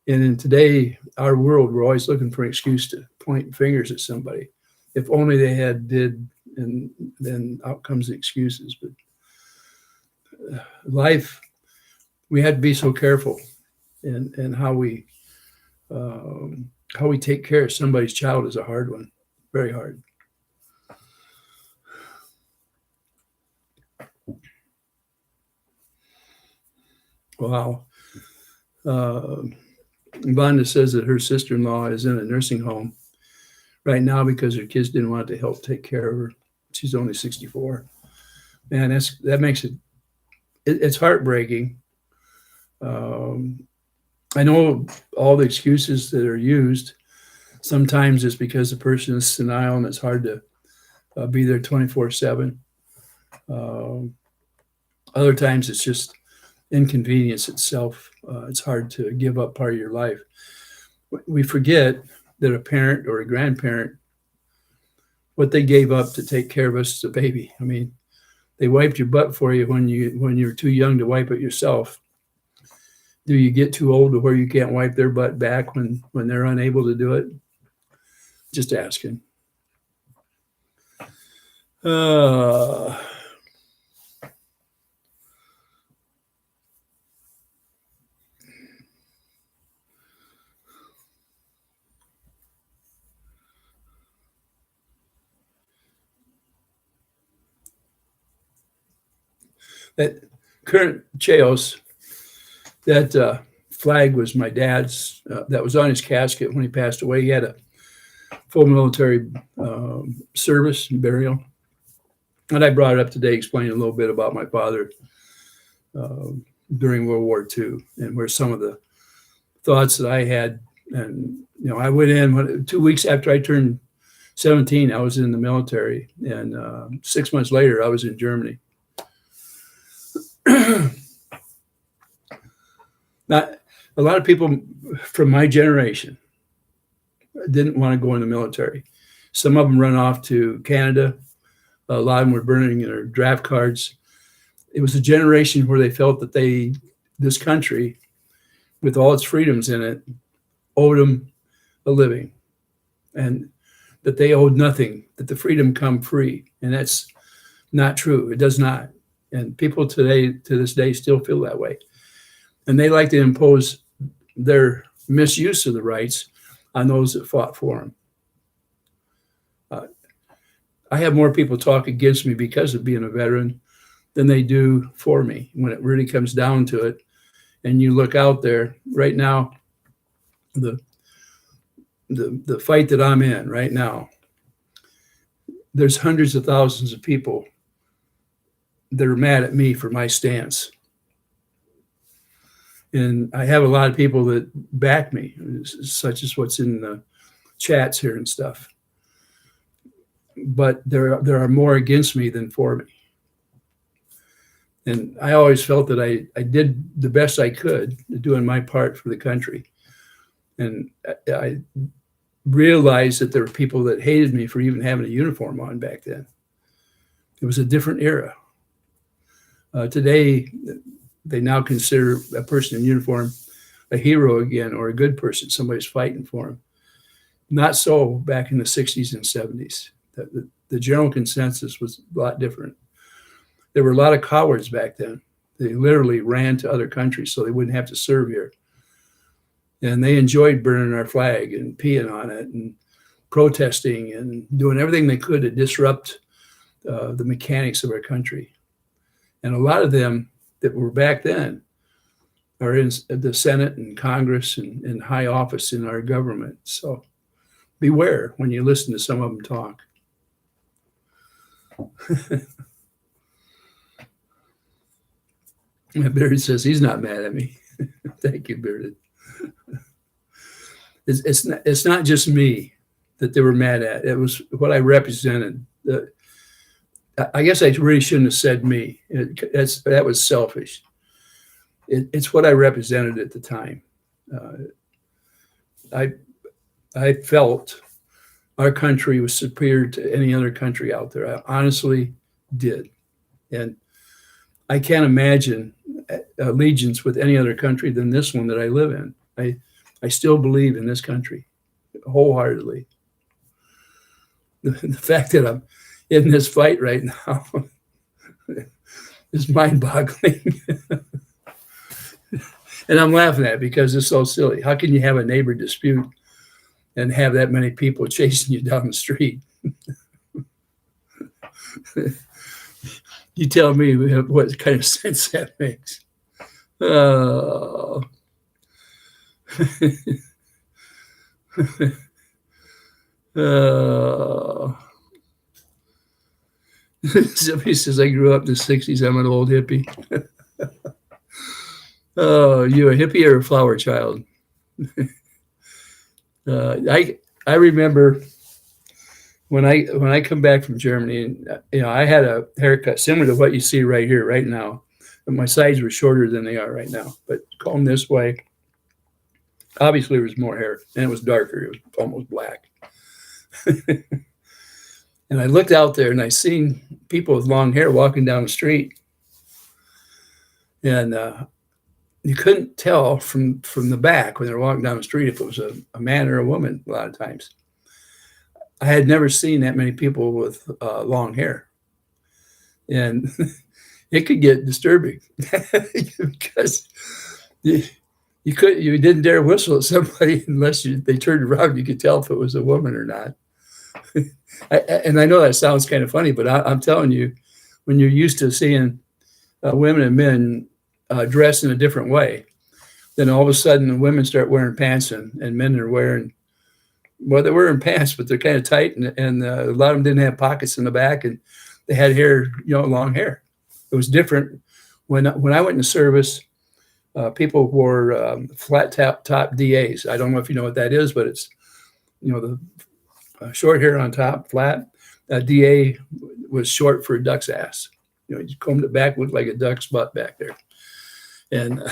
And in today, our world, we're always looking for an excuse to point fingers at somebody. If only they did, and then out comes the excuses. But life, we had to be so careful in how we take care of somebody's child is a hard one, very hard. Wow. Vonda says that her sister-in-law is in a nursing home right now because her kids didn't want to help take care of her. She's only 64. Man, that makes it's heartbreaking. I know all the excuses that are used. Sometimes it's because the person is senile and it's hard to be there 24/7. Other times it's just inconvenience itself. It's hard to give up part of your life. We forget that a parent or a grandparent, what they gave up to take care of us as a baby. I mean, they wiped your butt for you when you're too young to wipe it yourself. Do you get too old to where you can't wipe their butt back when they're unable to do it? Just asking. That current Cheos, that flag was my dad's. That was on his casket when he passed away. He had a full military service and burial. And I brought it up today, explaining a little bit about my father during World War II, and where some of the thoughts that I had. And, I went in 2 weeks after I turned 17, I was in the military. And 6 months later, I was in Germany. Not a lot of people from my generation didn't want to go in the military. Some of them run off to Canada. A lot of them were burning their draft cards. It was a generation where they felt that this country, with all its freedoms in it, owed them a living, and that they owed nothing, that the freedom come free. And that's not true. It does not. And people today, to this day, still feel that way. And they like to impose their misuse of the rights on those that fought for them. I have more people talk against me because of being a veteran than they do for me when it really comes down to it. And you look out there right now, the fight that I'm in right now, there's hundreds of thousands of people that are mad at me for my stance. And I have a lot of people that back me, such as what's in the chats here and stuff. But there are more against me than for me. And I always felt that I did the best I could doing my part for the country. And I realized that there were people that hated me for even having a uniform on back then. It was a different era. Today, they now consider a person in uniform a hero again, or a good person, somebody's fighting for him. Not so back in the 60s and 70s. The general consensus was a lot different. There were a lot of cowards back then. They literally ran to other countries so they wouldn't have to serve here. And they enjoyed burning our flag and peeing on it and protesting and doing everything they could to disrupt the mechanics of our country. And a lot of them that were back then are in the Senate and Congress and in high office in our government. So beware when you listen to some of them talk. Bearded says he's not mad at me. Thank you, Bearded. It's not just me that they were mad at. It was what I represented. I guess I really shouldn't have said me. That was selfish. It's what I represented at the time. I felt our country was superior to any other country out there. I honestly did. And I can't imagine allegiance with any other country than this one that I live in. I still believe in this country wholeheartedly. The fact that I'm in this fight right now is mind-boggling. And I'm laughing at it because it's so silly. How can you have a neighbor dispute and have that many people chasing you down the street? You tell me what kind of sense that makes. Somebody says I grew up in the 60s. I'm an old hippie. Oh, you a hippie or a flower child? I remember when I come back from Germany, and I had a haircut similar to what you see right here, right now, but my sides were shorter than they are right now. But combed this way, obviously there was more hair, and it was darker. It was almost black. And I looked out there, and I seen people with long hair walking down the street, and you couldn't tell from the back when they were walking down the street if it was a man or a woman a lot of times. I had never seen that many people with long hair. And it could get disturbing because you didn't dare whistle at somebody unless they turned around. You could tell if it was a woman or not. And I know that sounds kind of funny, but I'm telling you, when you're used to seeing women and men dressed in a different way, then all of a sudden the women start wearing pants and men are wearing, well, they're wearing pants, but they're kind of tight, and a lot of them didn't have pockets in the back, and they had hair, long hair. It was different. When I went into service, people wore flat top DAs. I don't know if you know what that is, but it's, the short hair on top, flat. DA was short for a duck's ass. You combed it back, looked like a duck's butt back there. And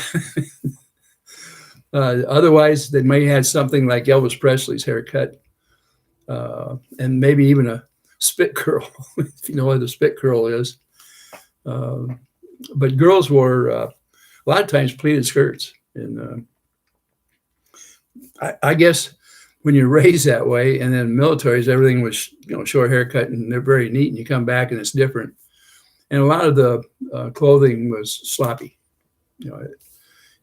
otherwise, they may have had something like Elvis Presley's haircut, and maybe even a spit curl, if you know what a spit curl is. But girls wore a lot of times pleated skirts. And I guess when you're raised that way, and then militaries, everything was short haircut, and they're very neat, and you come back and it's different. And a lot of the clothing was sloppy.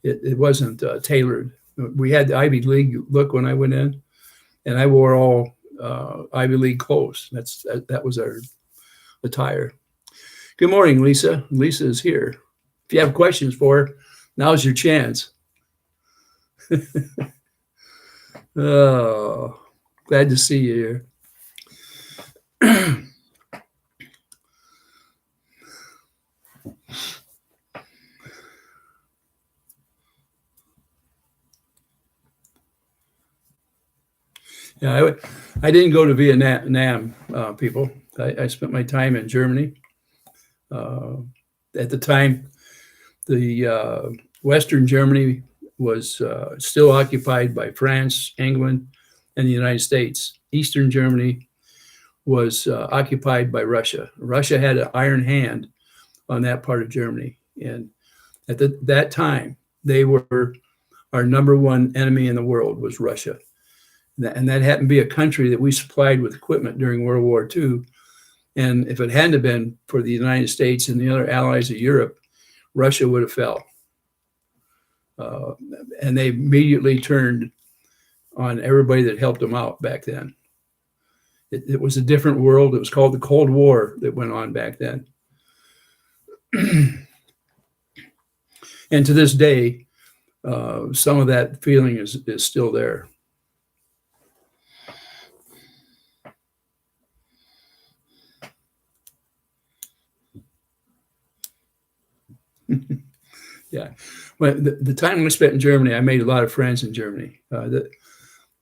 It wasn't tailored. We had the Ivy League look when I went in, and I wore all Ivy League clothes. That was our attire. Good morning, Lisa. Lisa is here. If you have questions for her, now's your chance. Oh, glad to see you here. Yeah, I didn't go to Vietnam, people. I spent my time in Germany. At the time, the Western Germany was still occupied by France, England, and the United States. Eastern Germany was occupied by Russia. Russia had an iron hand on that part of Germany. And at that time, they were our number one enemy in the world was Russia. And that happened to be a country that we supplied with equipment during World War II. And if it hadn't been for the United States and the other allies of Europe, Russia would have fell. And they immediately turned on everybody that helped them out back then. It was a different world. It was called the Cold War that went on back then. And to this day, some of that feeling is still there. Yeah. Well, the time I spent in Germany, I made a lot of friends in Germany. There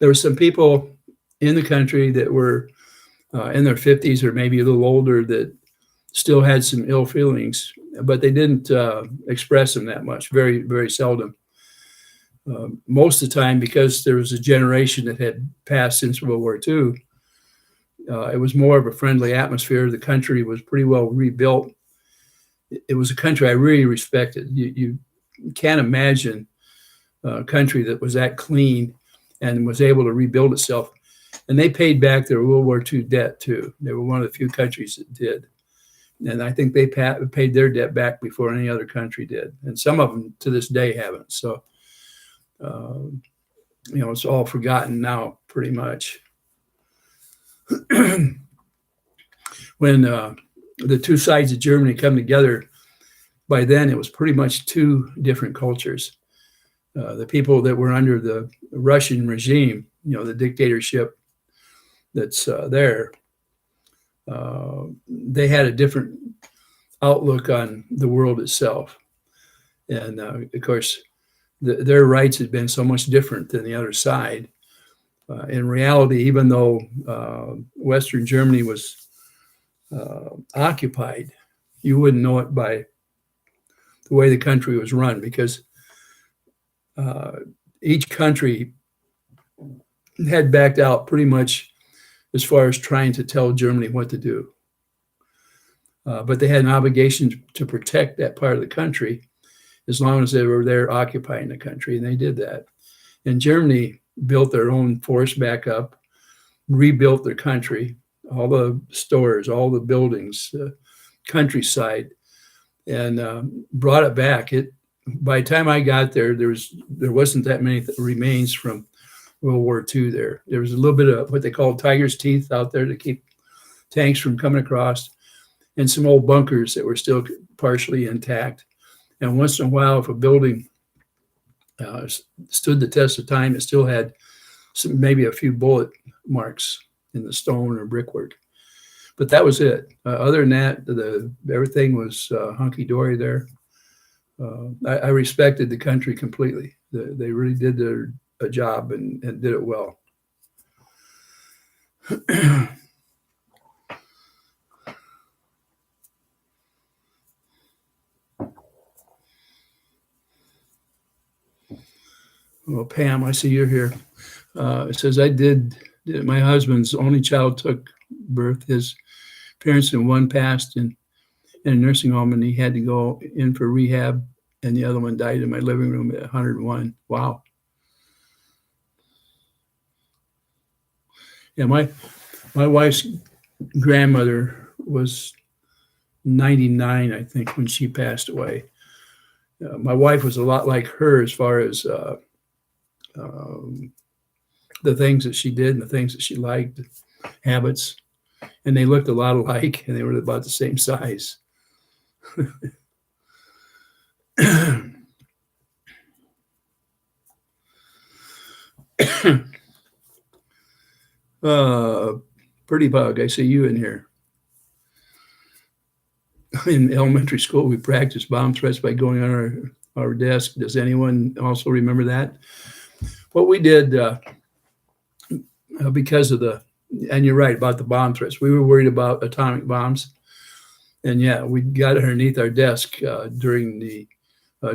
were some people in the country that were in their 50s or maybe a little older that still had some ill feelings, but they didn't express them that much, very, very seldom. Most of the time, because there was a generation that had passed since World War II, it was more of a friendly atmosphere. The country was pretty well rebuilt. It was a country I really respected. You can't imagine a country that was that clean and was able to rebuild itself. And they paid back their World War II debt too. They were one of the few countries that did. And I think they paid their debt back before any other country did. And some of them to this day haven't. So, it's all forgotten now pretty much. When the two sides of Germany come together, by then it was pretty much two different cultures. The people that were under the Russian regime, the dictatorship that's there, they had a different outlook on the world itself. And of course, their rights had been so much different than the other side. In reality, even though Western Germany was occupied, you wouldn't know it by the way the country was run, because each country had backed out pretty much as far as trying to tell Germany what to do. But they had an obligation to protect that part of the country as long as they were there occupying the country, and they did that. And Germany built their own force back up, rebuilt their country, all the stores, all the buildings, countryside, and brought it back. By the time I got there, there wasn't that many remains from World War II there. There was a little bit of what they call tiger's teeth out there to keep tanks from coming across, and some old bunkers that were still partially intact. And once in a while, if a building stood the test of time, it still had maybe a few bullet marks in the stone or brickwork. But that was it. Other than that, everything was hunky-dory there. I respected the country completely. They really did a job and did it well. Well, Pam, I see you're here. It says, my husband's only child took birth. His parents and one passed in a nursing home, and he had to go in for rehab, and the other one died in my living room at 101. Wow. Yeah, my wife's grandmother was 99, I think, when she passed away. My wife was a lot like her as far as the things that she did and the things that she liked, habits, and they looked a lot alike, and they were about the same size. Pretty bug, I see you in here. In elementary school, we practiced bomb threats by going on our desk. Does anyone also remember that? What we did, because of and you're right about the bomb threats, we were worried about atomic bombs. And yeah, we got underneath our desk during the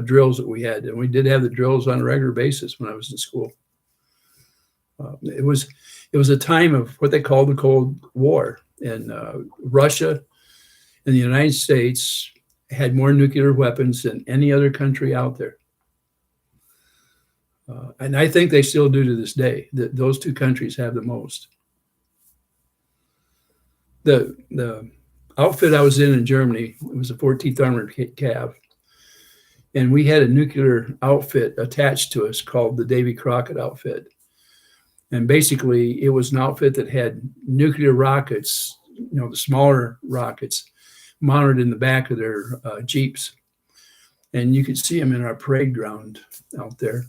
drills that we had. And we did have the drills on a regular basis when I was in school. It was a time of what they called the Cold War. And Russia and the United States had more nuclear weapons than any other country out there. And I think they still do to this day. Those two countries have the most. The outfit I was in Germany, it was a 14th Armored Cav. And we had a nuclear outfit attached to us called the Davy Crockett outfit. And basically, it was an outfit that had nuclear rockets, the smaller rockets, mounted in the back of their Jeeps. And you could see them in our parade ground out there.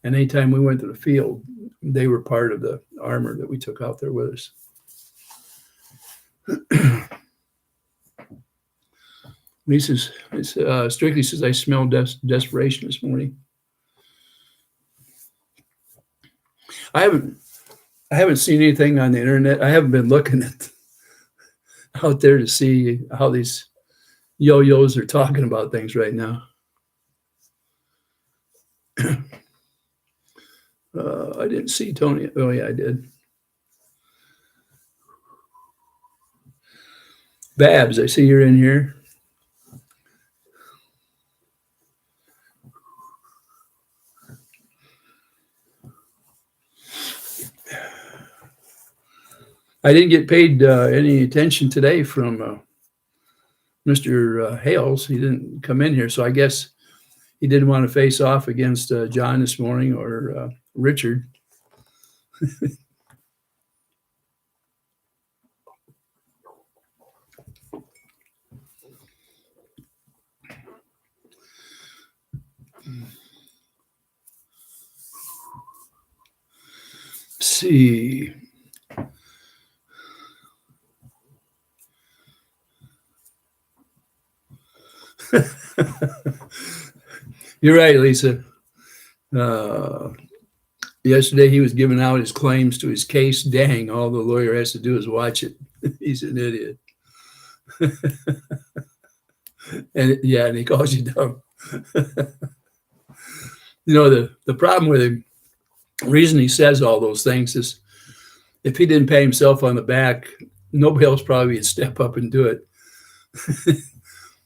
And anytime we went to the field, they were part of the armor that we took out there with us. Lisa Strictly says, I smell desperation this morning. I haven't seen anything on the internet. I haven't been looking out there to see how these yo-yos are talking about things right now. I didn't see Tony. Oh, yeah, I did. Babs, I see you're in here. I didn't get paid any attention today from Mr. Hales. He didn't come in here, so I guess he didn't want to face off against John this morning or Richard. Let's see. You're right, Lisa. Yesterday he was giving out his claims to his case. Dang, all the lawyer has to do is watch it. He's an idiot. And he calls you dumb. The problem with him, the reason he says all those things is if he didn't pay himself on the back, nobody else probably would step up and do it.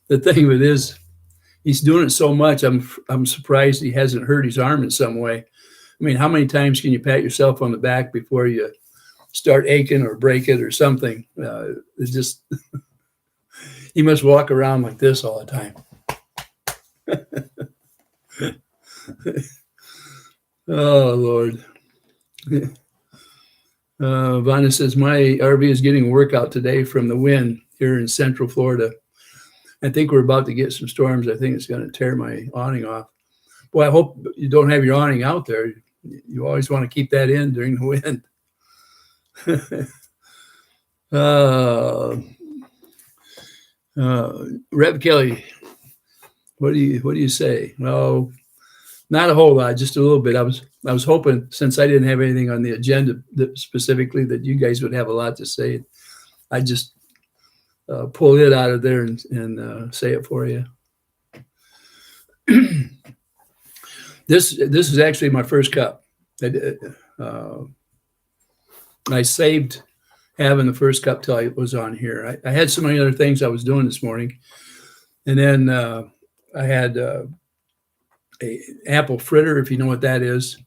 The thing with it is, he's doing it so much, I'm surprised he hasn't hurt his arm in some way. I mean, how many times can you pat yourself on the back before you start aching or break it or something? It's just, he must walk around like this all the time. Oh, Lord. Vanna says, my RV is getting a workout today from the wind here in Central Florida. I think we're about to get some storms. I think it's going to tear my awning off. Boy, I hope you don't have your awning out there. You always want to keep that in during the wind. Rev Kelly, what do you say? Well, not a whole lot, just a little bit. I was hoping, since I didn't have anything on the agenda specifically, that you guys would have a lot to say. I just pull it out of there and say it for you. This is actually my first cup. I saved having the first cup till I was on here. I had so many other things I was doing this morning, and then I had a apple fritter, if you know what that is,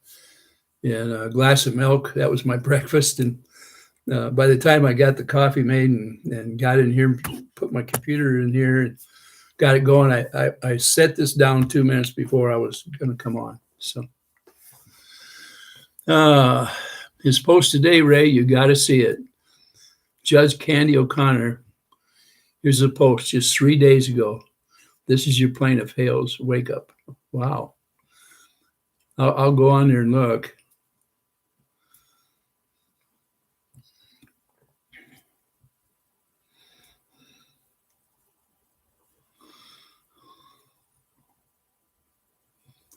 and a glass of milk. That was my breakfast. And by the time I got the coffee made and got in here, put my computer in here and got it going, I set this down 2 minutes before I was going to come on. So his post today, Ray, you got to see it. Judge Candy O'Connor, here's a post just 3 days ago. This is your plaintiff Hales. Wake up. Wow. I'll go on there and look.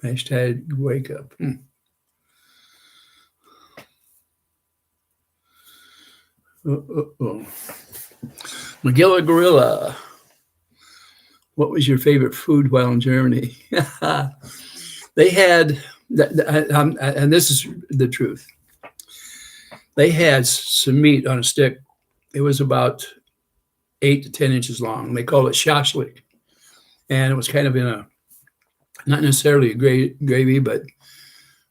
Hashtag wake up. Magilla Gorilla. What was your favorite food while in Germany? They had, and this is the truth. They had some meat on a stick. It was about 8 to 10 inches long. They called it Shashlik. And it was kind of in a, not necessarily a gravy, but,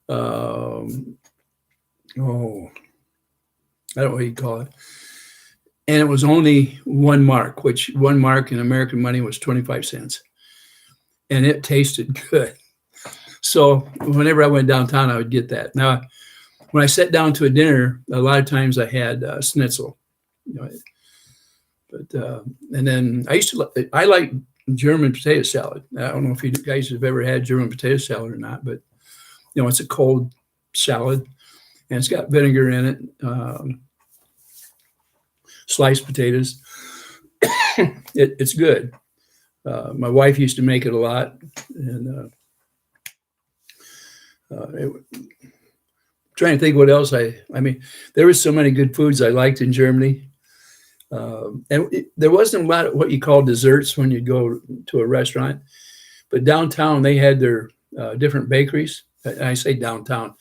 I don't know what you call it. And it was only 1 mark, which 1 mark in American money was 25 cents. And it tasted good. So whenever I went downtown, I would get that. Now, when I sat down to a dinner, a lot of times I had schnitzel. But and then I like German potato salad. I don't know if you guys have ever had German potato salad or not, but it's a cold salad and it's got vinegar in it, sliced potatoes. It's good. My wife used to make it a lot, and trying to think what else I mean, there were so many good foods I liked in Germany. And there wasn't a lot of what you call desserts when you go to a restaurant, but downtown they had their different bakeries. I say downtown,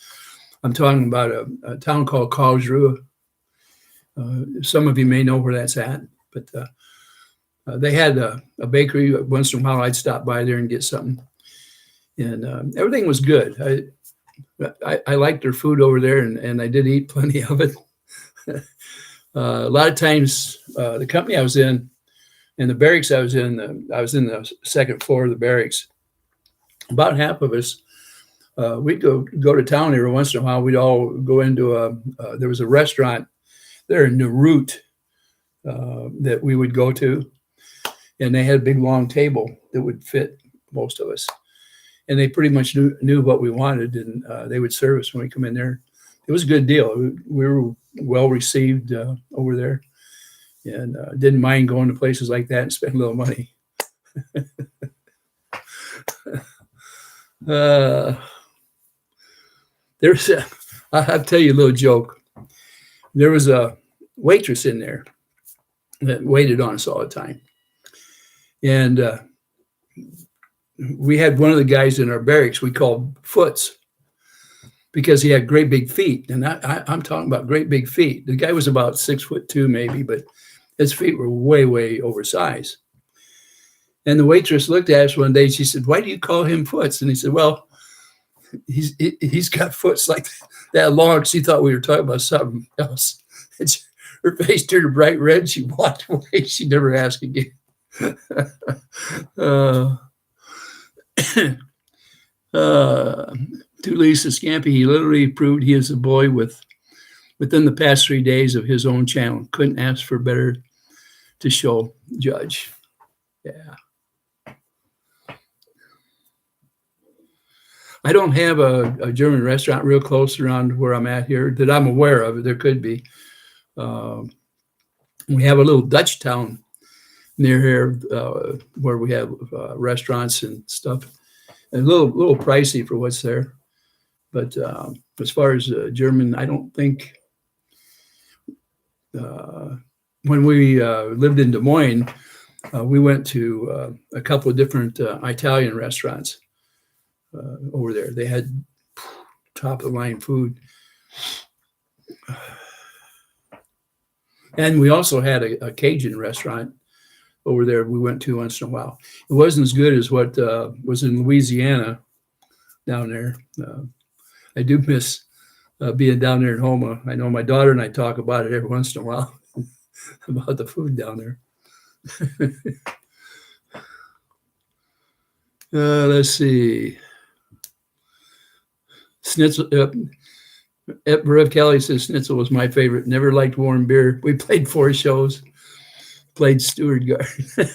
I'm talking about a town called Karlsruhe. Some of you may know where that's at, but they had a bakery. Once in a while I'd stop by there and get something, and everything was good. I liked their food over there, and I did eat plenty of it. A lot of times, the company I was in, and the barracks I was in the second floor of the barracks. About half of us, we'd go to town every once in a while. We'd all go into there was a restaurant there in Neurut that we would go to, and they had a big long table that would fit most of us. And they pretty much knew what we wanted, and they would serve us when we come in there. It was a good deal. We were well received over there, and didn't mind going to places like that and spend a little money. I'll tell you a little joke. There was a waitress in there that waited on us all the time, and we had one of the guys in our barracks we called Foots, because he had great big feet. And I'm talking about great big feet. The guy was about 6'2" maybe, but his feet were way, way oversized. And the waitress looked at us one day. She said, "Why do you call him Foots?" And he said, "Well, he's got foots like that long." She thought we were talking about something else. And her face turned bright red. She walked away. She never asked again. To Lisa Scampi, he literally proved he is a boy within the past 3 days of his own channel. Couldn't ask for better to show Judge. Yeah. I don't have a German restaurant real close around where I'm at here that I'm aware of. There could be. We have a little Dutch town near here where we have restaurants and stuff. A little pricey for what's there. But as far as German, I don't think when we lived in Des Moines, we went to a couple of different Italian restaurants over there. They had top of the line food. And we also had a Cajun restaurant over there we went to once in a while. It wasn't as good as what was in Louisiana down there. I do miss being down there in Houma. I know my daughter and I talk about it every once in a while, about the food down there. Let's see. Schnitzel. Rev Kelly says Schnitzel was my favorite. Never liked warm beer. We played 4 shows. Played Stuart Garden.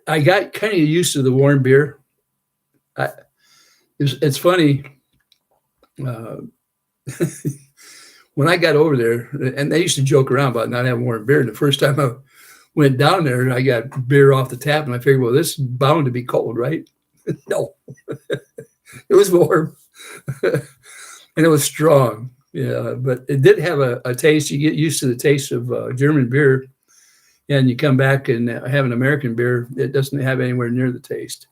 I got kind of used to the warm beer. It's funny. Uh, when I got over there, and they used to joke around about not having warm beer. The first time I went down there, I got beer off the tap, and I figured, well, this is bound to be cold, right? No, it was warm, and it was strong. Yeah, but it did have a taste. You get used to the taste of German beer, and you come back and have an American beer. It doesn't have anywhere near the taste.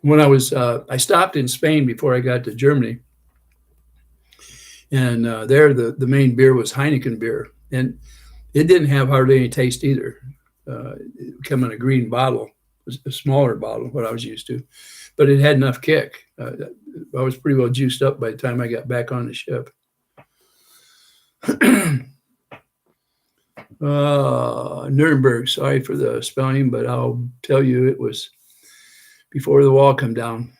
When I stopped in Spain before I got to Germany, and there the main beer was Heineken beer, and it didn't have hardly any taste either. It came in a green bottle, a smaller bottle, what I was used to, but it had enough kick. I was pretty well juiced up by the time I got back on the ship. Nuremberg, sorry for the spelling, but I'll tell you it was before the wall come down.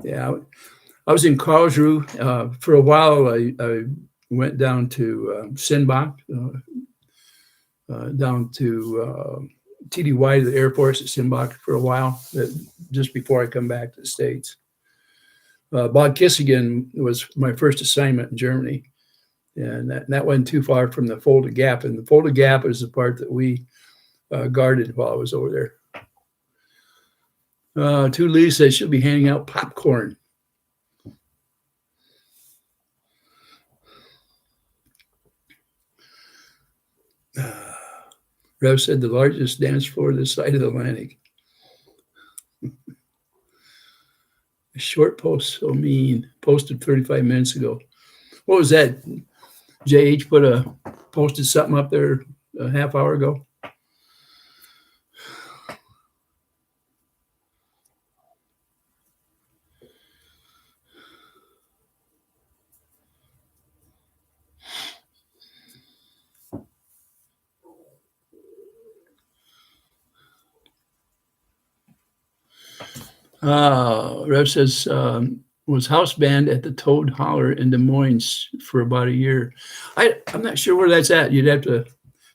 Yeah, I was in Karlsruhe. For a while, I went down to Sinbach, down to TDY, the Air Force at Sinbach for a while, just before I come back to the States. Bad Kissingen was my first assignment in Germany, and that wasn't too far from the Fulda Gap. And the Fulda Gap is the part that we guarded while I was over there. Two Lee says she'll be handing out popcorn. Rev said the largest dance floor this side of the Atlantic. A short post, so mean. Posted 35 minutes ago. What was that? JH posted something up there a half hour ago. Rev says, was house band at the Toad Holler in Des Moines for about a year. I'm not sure where that's at. You'd have to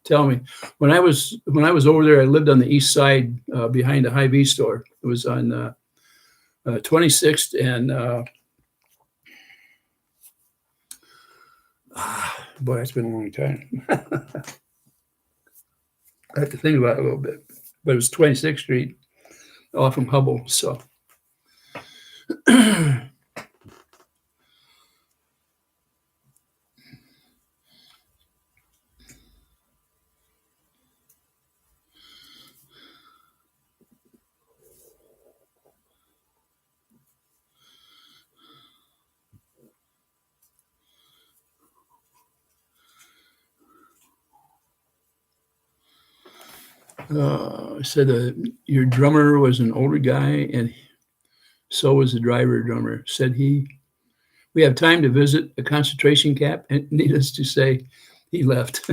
tell me. When I was over there, I lived on the east side behind a Hy-Vee store. It was on 26th and boy, that's been a long time. I have to think about it a little bit. But it was 26th Street off from Hubble. So said your drummer was an older guy and so was the driver drummer. Said we have time to visit a concentration camp, and needless to say, he left.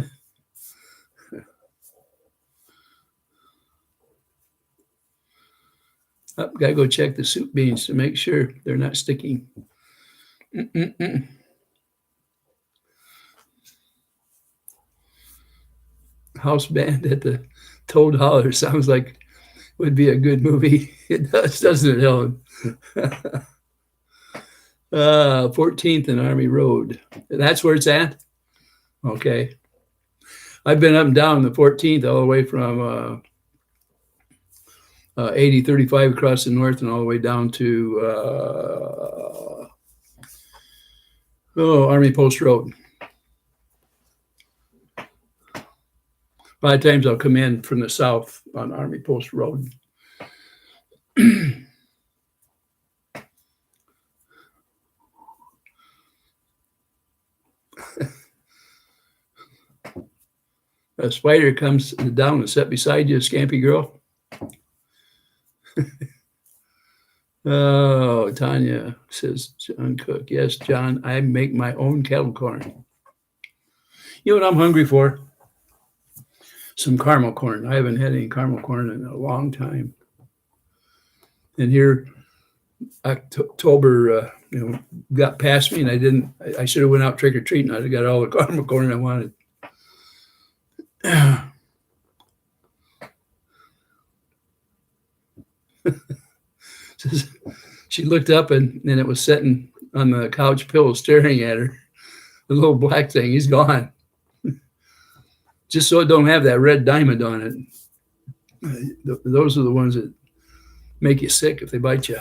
Gotta go check the soup beans to make sure they're not sticking. House band at the Toad Holler sounds like would be a good movie. It does, doesn't it, Helen? 14th and Army Road. That's where it's at? Okay. I've been up and down the 14th all the way from 8035 across the north and all the way down to Army Post Road. A lot of times I'll come in from the south on Army Post Road. A spider comes down and sat beside you, Scampy girl. Oh, Tanya, says John Cook. Yes, John, I make my own kettle corn. You know what I'm hungry for? Some caramel corn. I haven't had any caramel corn in a long time. And here, October, got past me, and I should have went out trick or treating. I'd have got all the caramel corn I wanted. She looked up and it was sitting on the couch pillow staring at her. The little black thing, he's gone. Just so it don't have that red diamond on it. Those are the ones that make you sick if they bite you.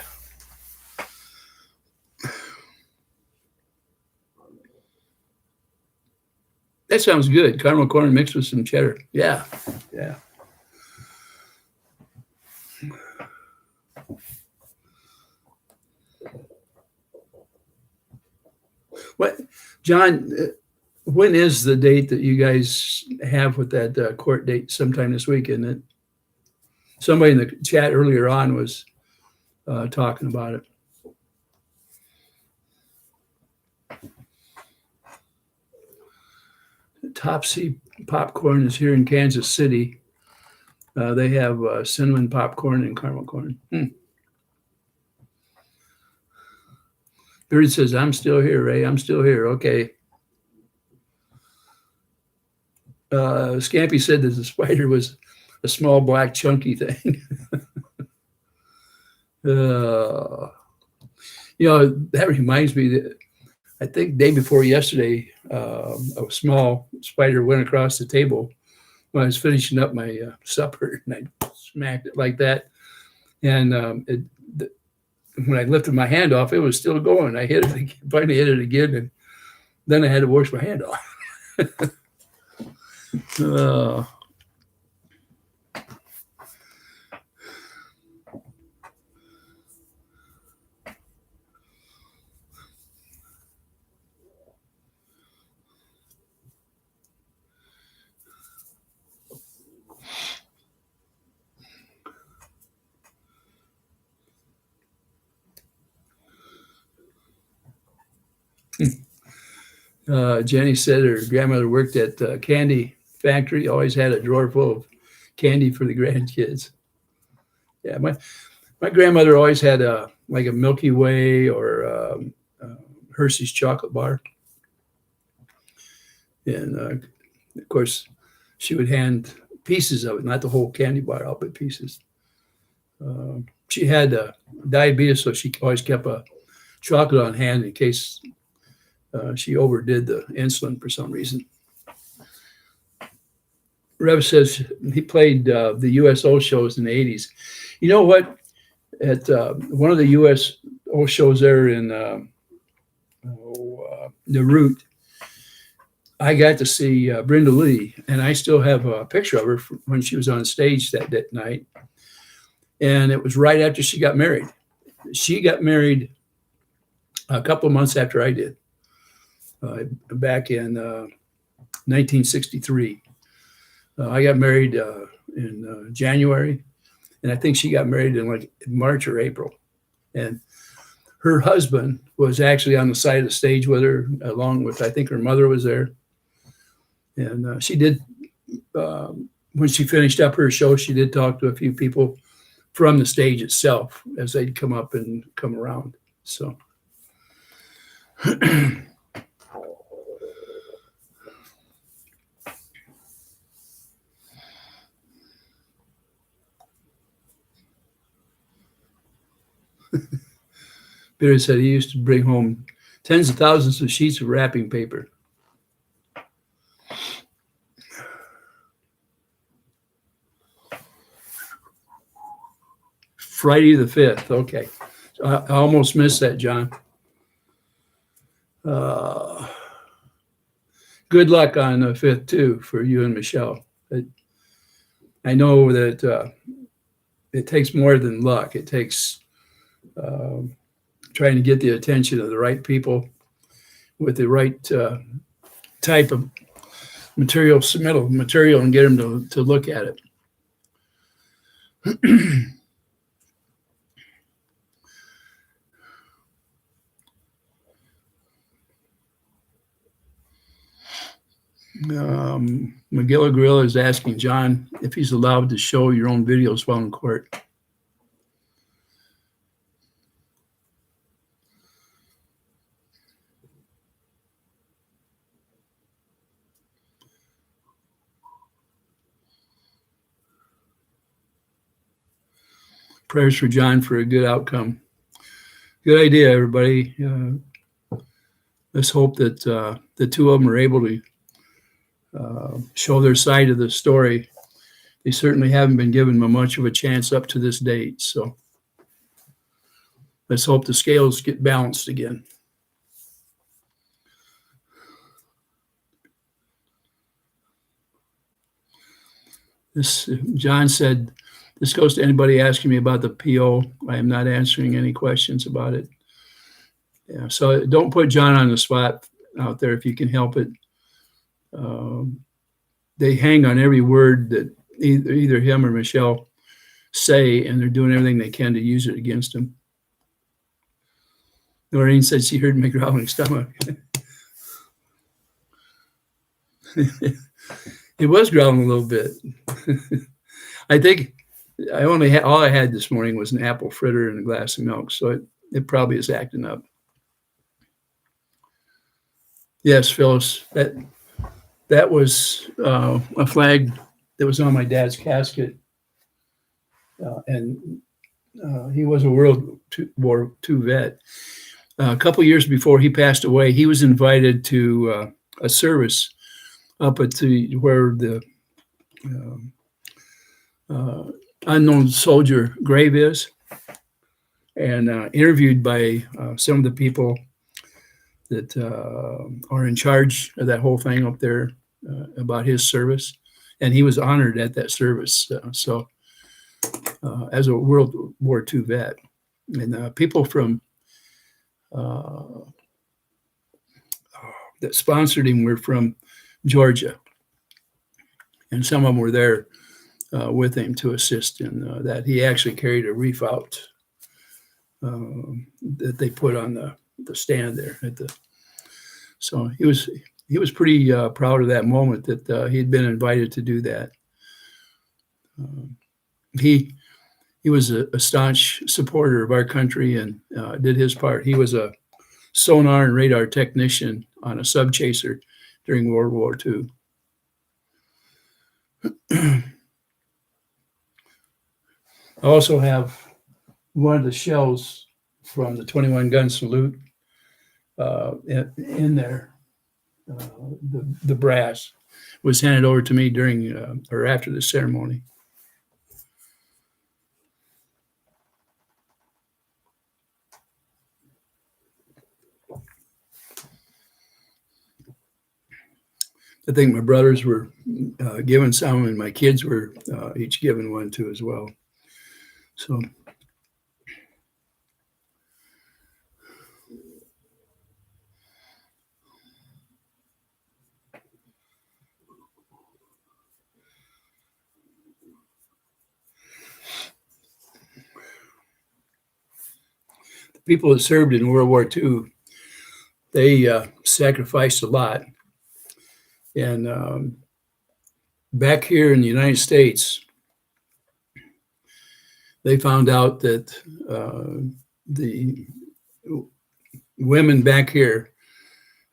That sounds good. Caramel corn mixed with some cheddar. Yeah, yeah. What, John? When is the date that you guys have with that court date? Sometime this week, isn't it? Somebody in the chat earlier on was talking about it. Topsy Popcorn is here in Kansas City. They have cinnamon popcorn and caramel corn. Bird says, I'm still here, Ray. I'm still here. Okay. Scampy said that the spider was a small, black, chunky thing. That reminds me that I think day before yesterday, a small spider went across the table when I was finishing up my supper, and I smacked it like that. And when I lifted my hand off, it was still going. I hit it again, finally hit it again, and then I had to wash my hand off. Jenny said her grandmother worked at a candy factory, always had a drawer full of candy for the grandkids. Yeah, my grandmother always had like a Milky Way or Hershey's chocolate bar. And of course, she would hand pieces of it, not the whole candy bar out, but pieces. She had diabetes, so she always kept a chocolate on hand in case she overdid the insulin for some reason. Rev says he played the USO shows in the 80s. You know what? At one of the USO shows there in Naruto, I got to see Brenda Lee, and I still have a picture of her from when she was on stage that night. And it was right after she got married. She got married a couple of months after I did, back in 1963. I got married in January, and I think she got married in like March or April. And her husband was actually on the side of the stage with her, along with, I think her mother was there. And she did, when she finished up her show, she did talk to a few people from the stage itself as they'd come up and come around. So. Peter said he used to bring home tens of thousands of sheets of wrapping paper. Friday the 5th. Okay. I almost missed that, John. Good luck on the 5th, too, for you and Michelle. I know that it takes more than luck. It takes trying to get the attention of the right people with the right type of material, submittal material, and get them to look at it. McGilla Gorilla is asking John if he's allowed to show your own videos while in court. prayers for John for a good outcome. Good idea, everybody. Let's hope that the two of them are able to show their side of the story. They certainly haven't been given much of a chance up to this date. So let's hope the scales get balanced again. John said, this goes to anybody asking me about the PO. I am not answering any questions about it. Yeah, so don't put John on the spot out there if you can help it. They hang on every word that either him or Michelle say, and they're doing everything they can to use it against him. Noreen said she heard my growling stomach. It was growling a little bit. I think all I had this morning was an apple fritter and a glass of milk, so it probably is acting up. Yes, Phyllis, that was a flag that was on my dad's casket, and he was a World War II vet. A couple years before he passed away, he was invited to a service up at where the unknown soldier grave is, and interviewed by some of the people that are in charge of that whole thing up there about his service. And he was honored at that service. So as a World War II vet, and people from that sponsored him were from Georgia, and some of them were there with him to assist in that. He actually carried a wreath out that they put on the stand there so he was pretty proud of that moment that he'd been invited to do that. He was a staunch supporter of our country and did his part. He was a sonar and radar technician on a sub chaser during World War II. I also have one of the shells from the 21 gun salute in there. The brass was handed over to me during or after the ceremony. I think my brothers were given some, and my kids were each given one too as well. So the people that served in World War II, they sacrificed a lot. And back here in the United States, they found out that the women back here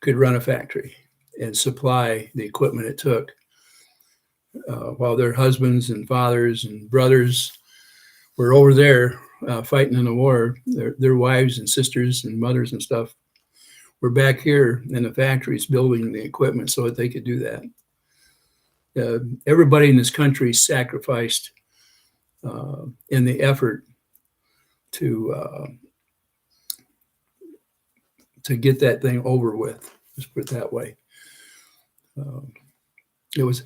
could run a factory and supply the equipment it took, while their husbands and fathers and brothers were over there fighting in the war. Their wives and sisters and mothers and stuff were back here in the factories building the equipment so that they could do that. Everybody in this country sacrificed in the effort to get that thing over with. Let's put it that way. It was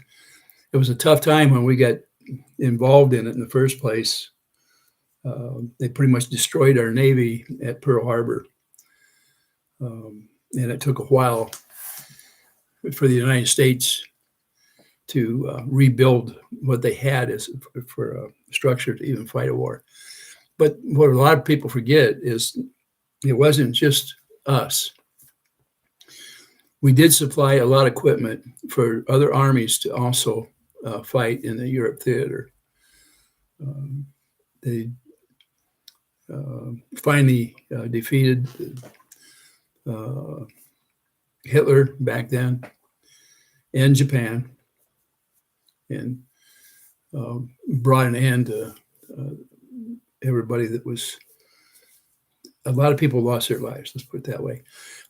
a tough time when we got involved in it in the first place. They pretty much destroyed our Navy at Pearl Harbor. And it took a while for the United States to rebuild what they had as for a structure to even fight a war. But what a lot of people forget is it wasn't just us. We did supply a lot of equipment for other armies to also fight in the Europe theater. They finally defeated Hitler back then and Japan, and brought an end to everybody that was, a lot of people lost their lives, let's put it that way.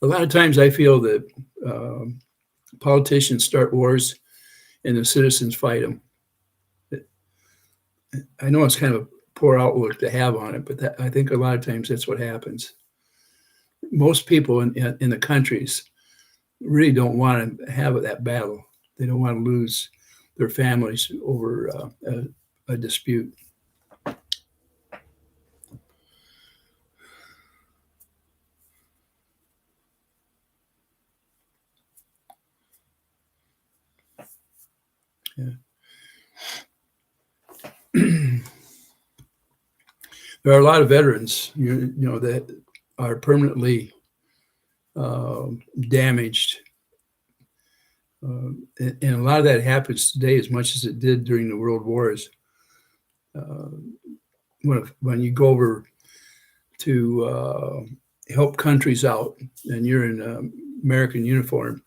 A lot of times I feel that politicians start wars and the citizens fight them. I know it's kind of a poor outlook to have on it, but I think a lot of times that's what happens. Most people in the countries really don't want to have that battle. They don't want to lose their families over a dispute. Yeah. There are a lot of veterans, you know, that are permanently damaged. And a lot of that happens today as much as it did during the World Wars. When you go over to help countries out and you're in American uniform,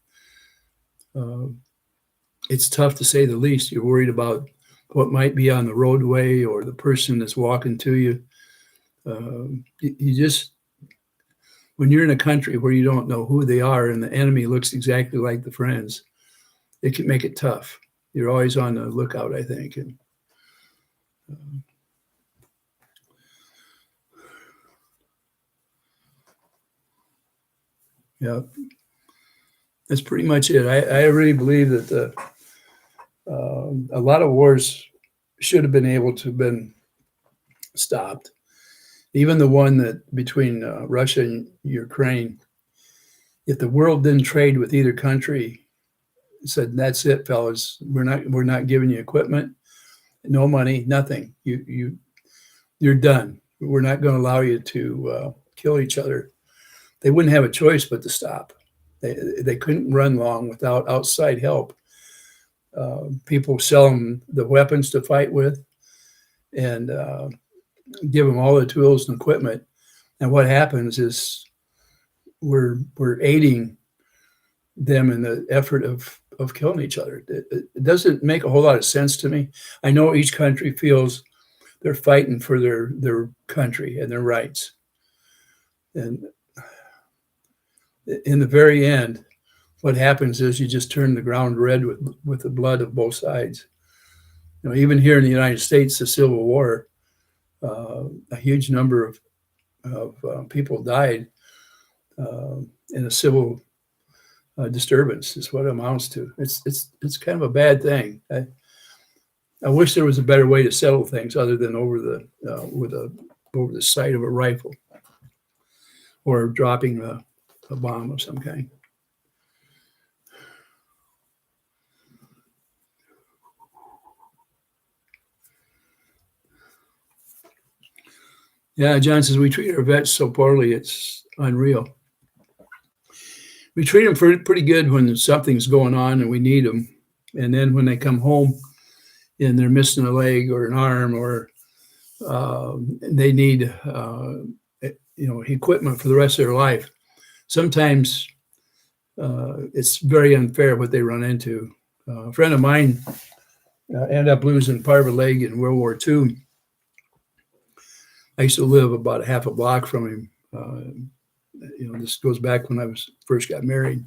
it's tough to say the least. You're worried about what might be on the roadway or the person that's walking to you. You just, when you're in a country where you don't know who they are and the enemy looks exactly like the friends, it can make it tough. You're always on the lookout, I think. And yeah, that's pretty much it. I really believe that a lot of wars should have been able to have been stopped. Even the one that between Russia and Ukraine, if the world didn't trade with either country, said, "That's it, fellas. We're not giving you equipment, no money, nothing. You're done. We're not going to allow you to kill each other." They wouldn't have a choice but to stop. They couldn't run long without outside help. People sell them the weapons to fight with, and give them all the tools and equipment. And what happens is we're aiding them in the effort of killing each other. It doesn't make a whole lot of sense to me. I know each country feels they're fighting for their country and their rights. And in the very end, what happens is you just turn the ground red with the blood of both sides. You know, even here in the United States, the Civil War, a huge number of people died in a civil disturbance. Is what it amounts to. It's kind of a bad thing. I wish there was a better way to settle things other than over the sight of a rifle or dropping a bomb of some kind. Yeah, John says we treat our vets so poorly, it's unreal. We treat them pretty good when something's going on and we need them. And then when they come home and they're missing a leg or an arm or they need equipment for the rest of their life, sometimes it's very unfair what they run into. A friend of mine ended up losing part of a leg in World War II. I used to live about half a block from him. This goes back when I first got married.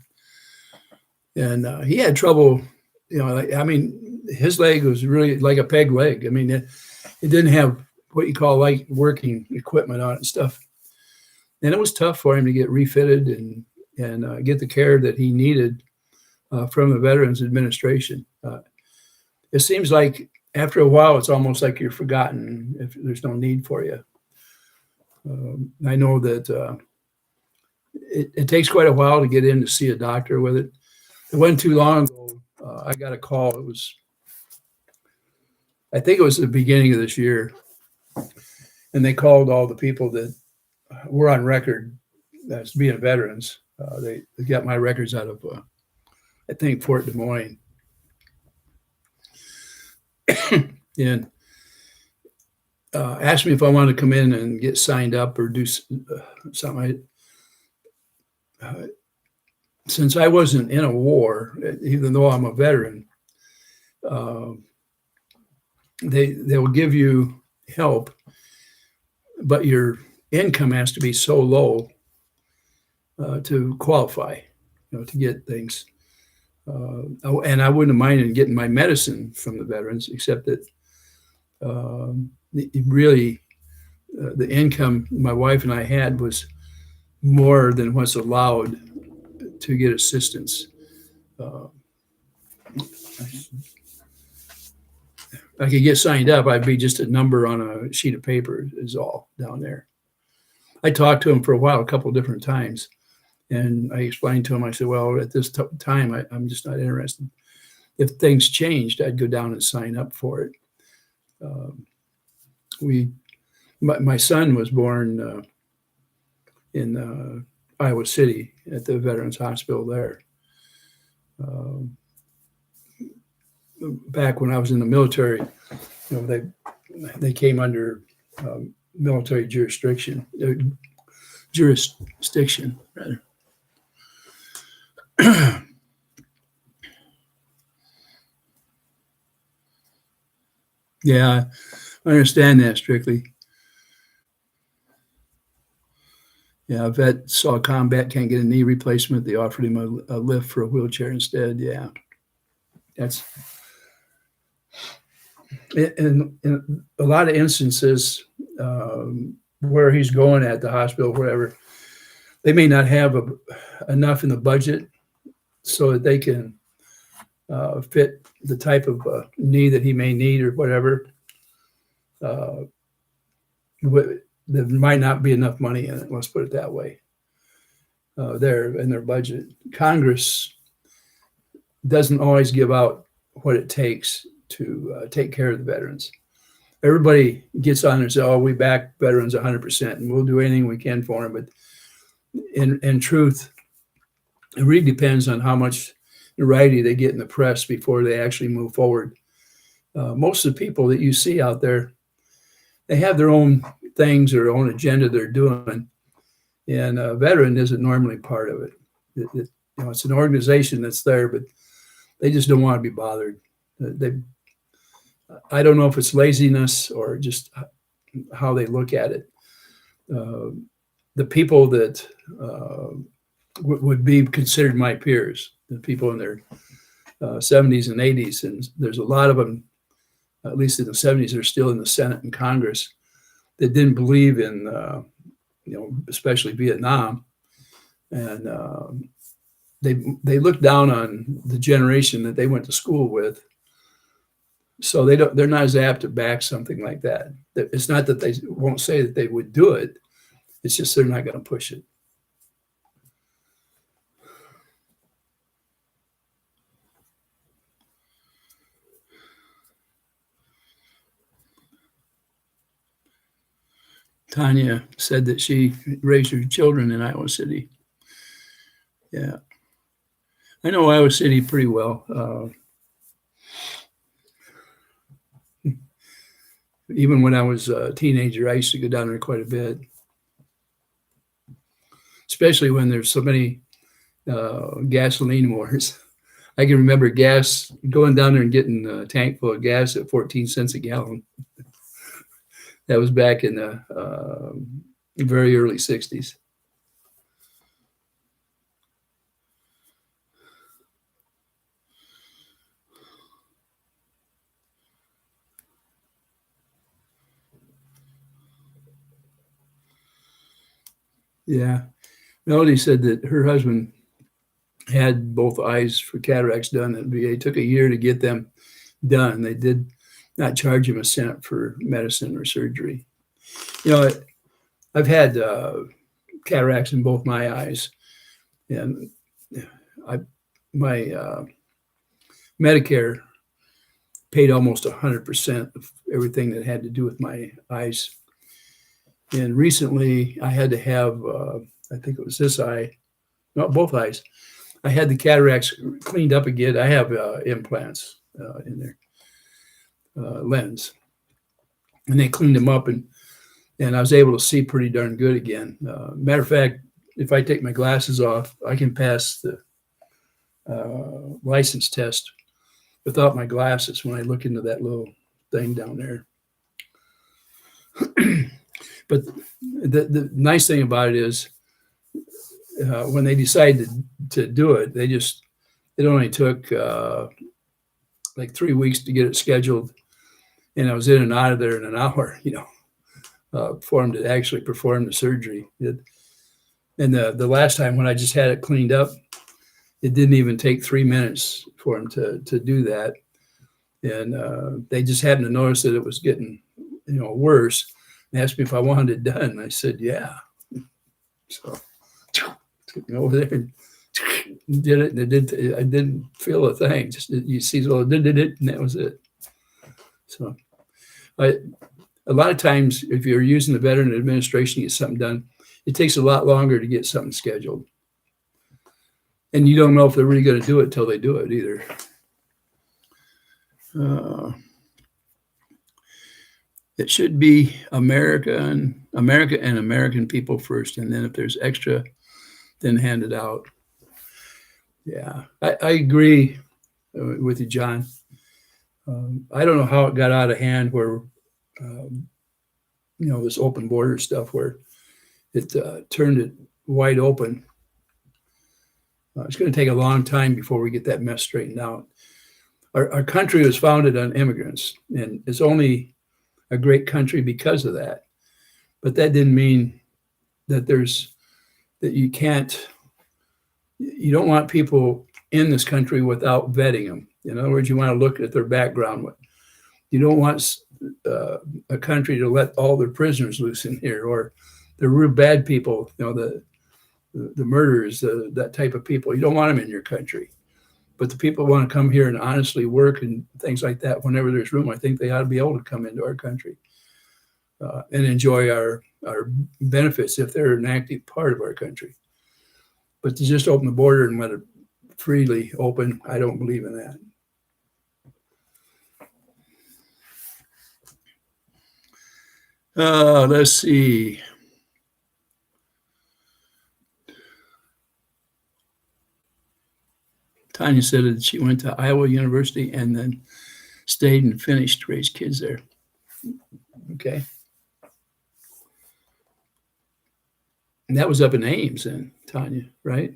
And he had trouble, his leg was really like a peg leg. I mean, it didn't have what you call light working equipment on it and stuff. And it was tough for him to get refitted and get the care that he needed from the Veterans Administration. It seems like after a while, it's almost like you're forgotten if there's no need for you. I know that it takes quite a while to get in to see a doctor with it. It wasn't too long ago. I got a call. I think it was the beginning of this year. And they called all the people that were on record as being veterans. They got my records out of, I think, Fort Des Moines. And asked me if I wanted to come in and get signed up or do something. Since I wasn't in a war, even though I'm a veteran, they will give you help but your income has to be so low to qualify, to get things. And I wouldn't mind getting my medicine from the veterans, except that really the income my wife and I had was more than what's allowed to get assistance. Uh, I could get signed up, I'd be just a number on a sheet of paper is all down there. I talked to him for a while, a couple of different times, and I explained to him, I said, well, at this time, I'm just not interested. If things changed, I'd go down and sign up for it. My son was born in Iowa City at the Veterans Hospital there. Back when I was in the military, they came under military jurisdiction rather. Yeah, I understand that strictly. Yeah, a vet saw combat, can't get a knee replacement. They offered him a lift for a wheelchair instead. Yeah, that's in a lot of instances where he's going at the hospital, whatever. They may not have enough in the budget so that they can fit the type of knee that he may need or whatever. There might not be enough money in it. Let's put it that way. There in their budget, Congress doesn't always give out what it takes to take care of the veterans. Everybody gets on and says, "Oh, we back veterans 100%, and we'll do anything we can for them." But in truth, it really depends on how much notoriety they get in the press before they actually move forward. Most of the people that you see out there, they have their own things or their own agenda they're doing, and a veteran isn't normally part of it. It's an organization that's there, but they just don't want to be bothered. I don't know if it's laziness or just how they look at it. The people that would be considered my peers, the people in their 70s and 80s, and there's a lot of them, at least in the 70s, they're still in the Senate and Congress, that didn't believe in, especially Vietnam, and they look down on the generation that they went to school with. So they're not as apt to back something like that. It's not that they won't say that they would do it. It's just they're not going to push it. Tanya said that she raised her children in Iowa City. Yeah. I know Iowa City pretty well. Even when I was a teenager, I used to go down there quite a bit, especially when there's so many gasoline wars. I can remember going down there and getting a tank full of gas at 14 cents a gallon. That was back in the very early 60s. Yeah. Melody said that her husband had both eyes for cataracts done at VA. It took a year to get them done. They did not charge him a cent for medicine or surgery. I've had cataracts in both my eyes, and my Medicare paid almost 100% of everything that had to do with my eyes. And recently, I had to have, I think it was this eye, no, both eyes. I had the cataracts cleaned up again. I have implants in there, lens, and they cleaned them up, and I was able to see pretty darn good again. Matter of fact, if I take my glasses off, I can pass the license test without my glasses when I look into that little thing down there. But the nice thing about it is when they decided to do it, it only took like 3 weeks to get it scheduled. And I was in and out of there in an hour, for him to actually perform the surgery. And the last time when I just had it cleaned up, it didn't even take 3 minutes for him to do that. And they just happened to notice that it was getting, worse. And asked me if I wanted it done. And I said, yeah. So took me over there and did it. And I didn't feel a thing. Just you see, did it, and that was it. So a lot of times, if you're using the Veteran Administration to get something done, it takes a lot longer to get something scheduled. And you don't know if they're really going to do it till they do it either. It should be America and American people first, and then if there's extra, then hand it out. Yeah, I agree with you, John. I don't know how it got out of hand where, this open border stuff where it turned it wide open. It's going to take a long time before we get that mess straightened out. Our country was founded on immigrants, and it's only a great country because of that. But that didn't mean that you don't want people in this country without vetting them. In other words, you want to look at their background. You don't want a country to let all their prisoners loose in here, or the real bad people, the murderers, that type of people. You don't want them in your country. But the people who want to come here and honestly work and things like that, whenever there's room, I think they ought to be able to come into our country and enjoy our benefits if they're an active part of our country. But to just open the border and let it freely open, I don't believe in that. Let's see. Tanya said that she went to Iowa University and then stayed and finished, raised kids there. Okay. And that was up in Ames then, Tanya, right?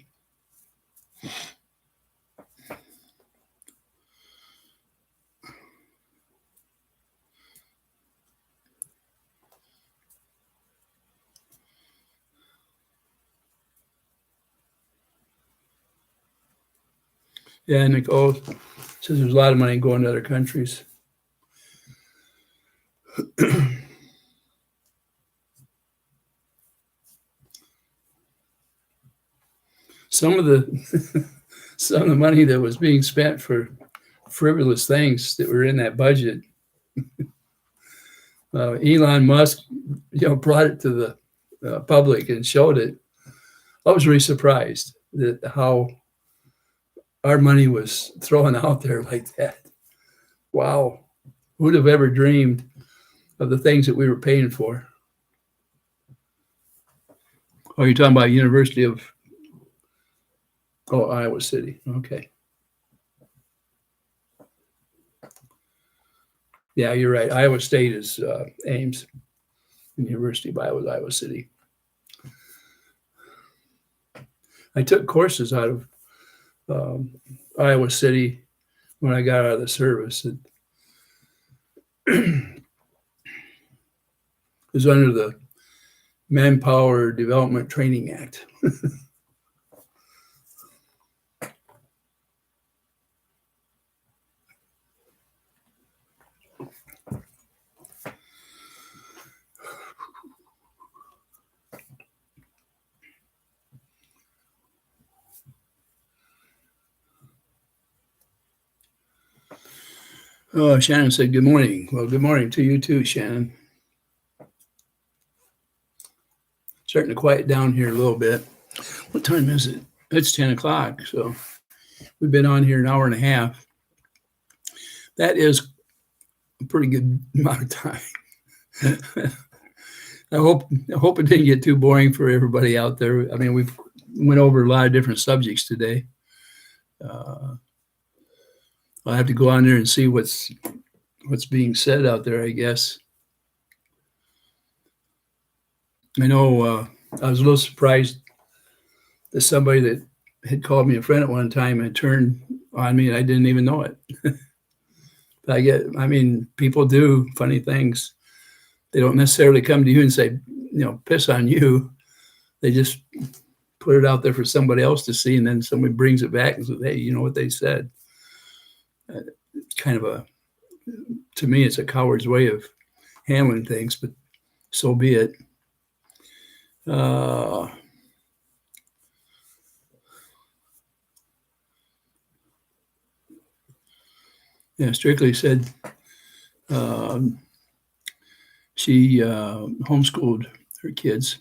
Yeah, Nicole says there's a lot of money going to other countries. Some of the money that was being spent for frivolous things that were in that budget, Elon Musk, brought it to the public and showed it. I was really surprised that how our money was thrown out there like that. Wow. Who'd have ever dreamed of the things that we were paying for? Oh, you're talking about University of Iowa City. Okay. Yeah, you're right. Iowa State is Ames. University of Iowa is Iowa City. I took courses out of Iowa City when I got out of the service. It was under the Manpower Development Training Act. Oh, Shannon said, good morning. Well, good morning to you too, Shannon. Starting to quiet down here a little bit. What time is it? It's 10 o'clock. So we've been on here an hour and a half. That is a pretty good amount of time. I hope it didn't get too boring for everybody out there. I mean, we've went over a lot of different subjects today. I'll have to go on there and see what's being said out there, I guess. I know I was a little surprised that somebody that had called me a friend at one time had turned on me and I didn't even know it. I mean, people do funny things. They don't necessarily come to you and say, piss on you. They just put it out there for somebody else to see, and then somebody brings it back and says, hey, you know what they said? It's kind of to me, it's a coward's way of handling things, but so be it. Strictly said she homeschooled her kids.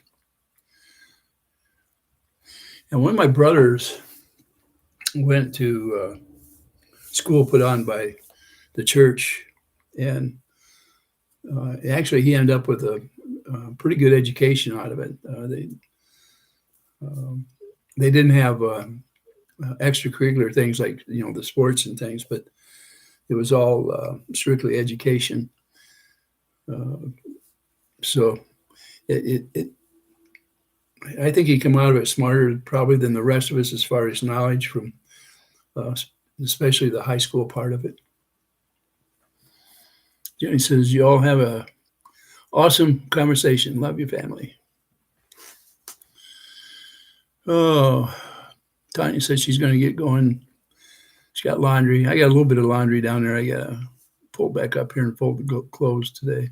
And one of my brothers went to school put on by the church, and actually he ended up with a pretty good education out of it. They didn't have extracurricular things like the sports and things, but it was all strictly education. So I think he came out of it smarter probably than the rest of us as far as knowledge from especially the high school part of it. Jenny says, you all have a awesome conversation. Love your family. Oh, Tanya says she's going to get going. She's got laundry. I got a little bit of laundry down there. I got to pull back up here and fold the clothes today.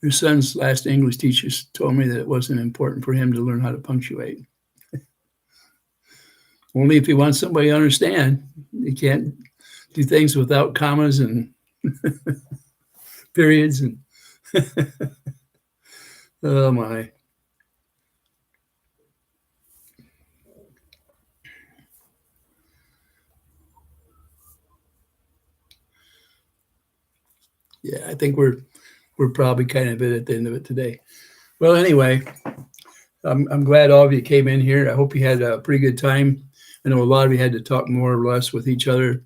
Your son's last English teacher told me that it wasn't important for him to learn how to punctuate. Only if he wants somebody to understand. He can't do things without commas and periods. And oh, my. Yeah, I think we're probably kind of at the end of it today. Well, anyway, I'm glad all of you came in here. I hope you had a pretty good time. I know a lot of you had to talk more or less with each other.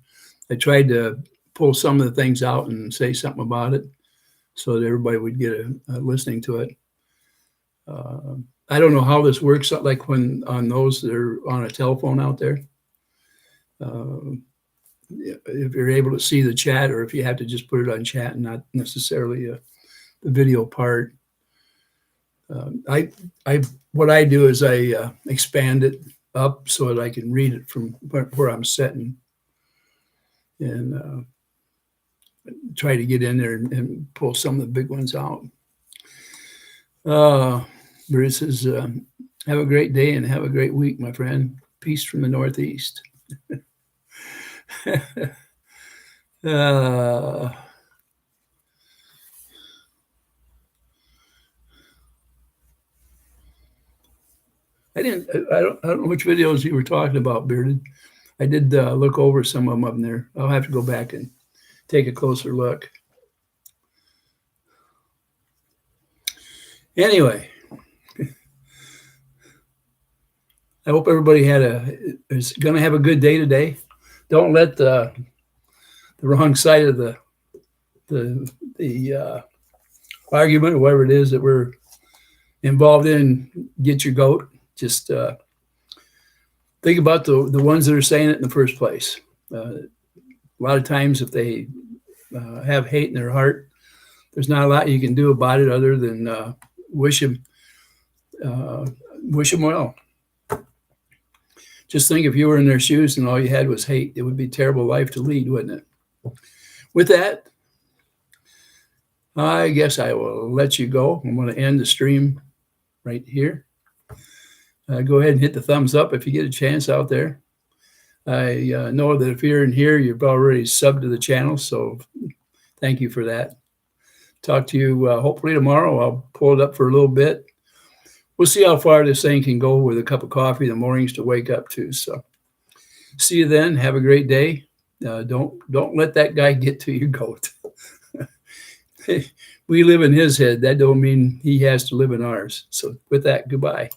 I tried to pull some of the things out and say something about it so that everybody would get a listening to it. I don't know how this works, like when on those that are on a telephone out there. If you're able to see the chat, or if you have to just put it on chat and not necessarily the video part. What I do is I expand it up so that I can read it from where I'm sitting, and try to get in there and pull some of the big ones out. Bruce says, have a great day and have a great week, my friend. Peace from the Northeast. I don't know which videos you were talking about, Bearded. I did look over some of them up there. I'll have to go back and take a closer look. Anyway, I hope everybody is going to have a good day today. Don't let the wrong side of the argument or whatever it is that we're involved in get your goat. Just think about the ones that are saying it in the first place. A lot of times if they have hate in their heart, there's not a lot you can do about it other than wish them well. Just think if you were in their shoes and all you had was hate, it would be a terrible life to lead, wouldn't it? With that, I guess I will let you go. I'm going to end the stream right here. Go ahead and hit the thumbs up if you get a chance out there. I know that if you're in here, you've already subbed to the channel, so thank you for that. Talk to you hopefully tomorrow. I'll pull it up for a little bit. We'll see how far this thing can go with a cup of coffee in the mornings to wake up to. So see you then. Have a great day. Don't let that guy get to your goat. We live in his head. That don't mean he has to live in ours. So with that, goodbye.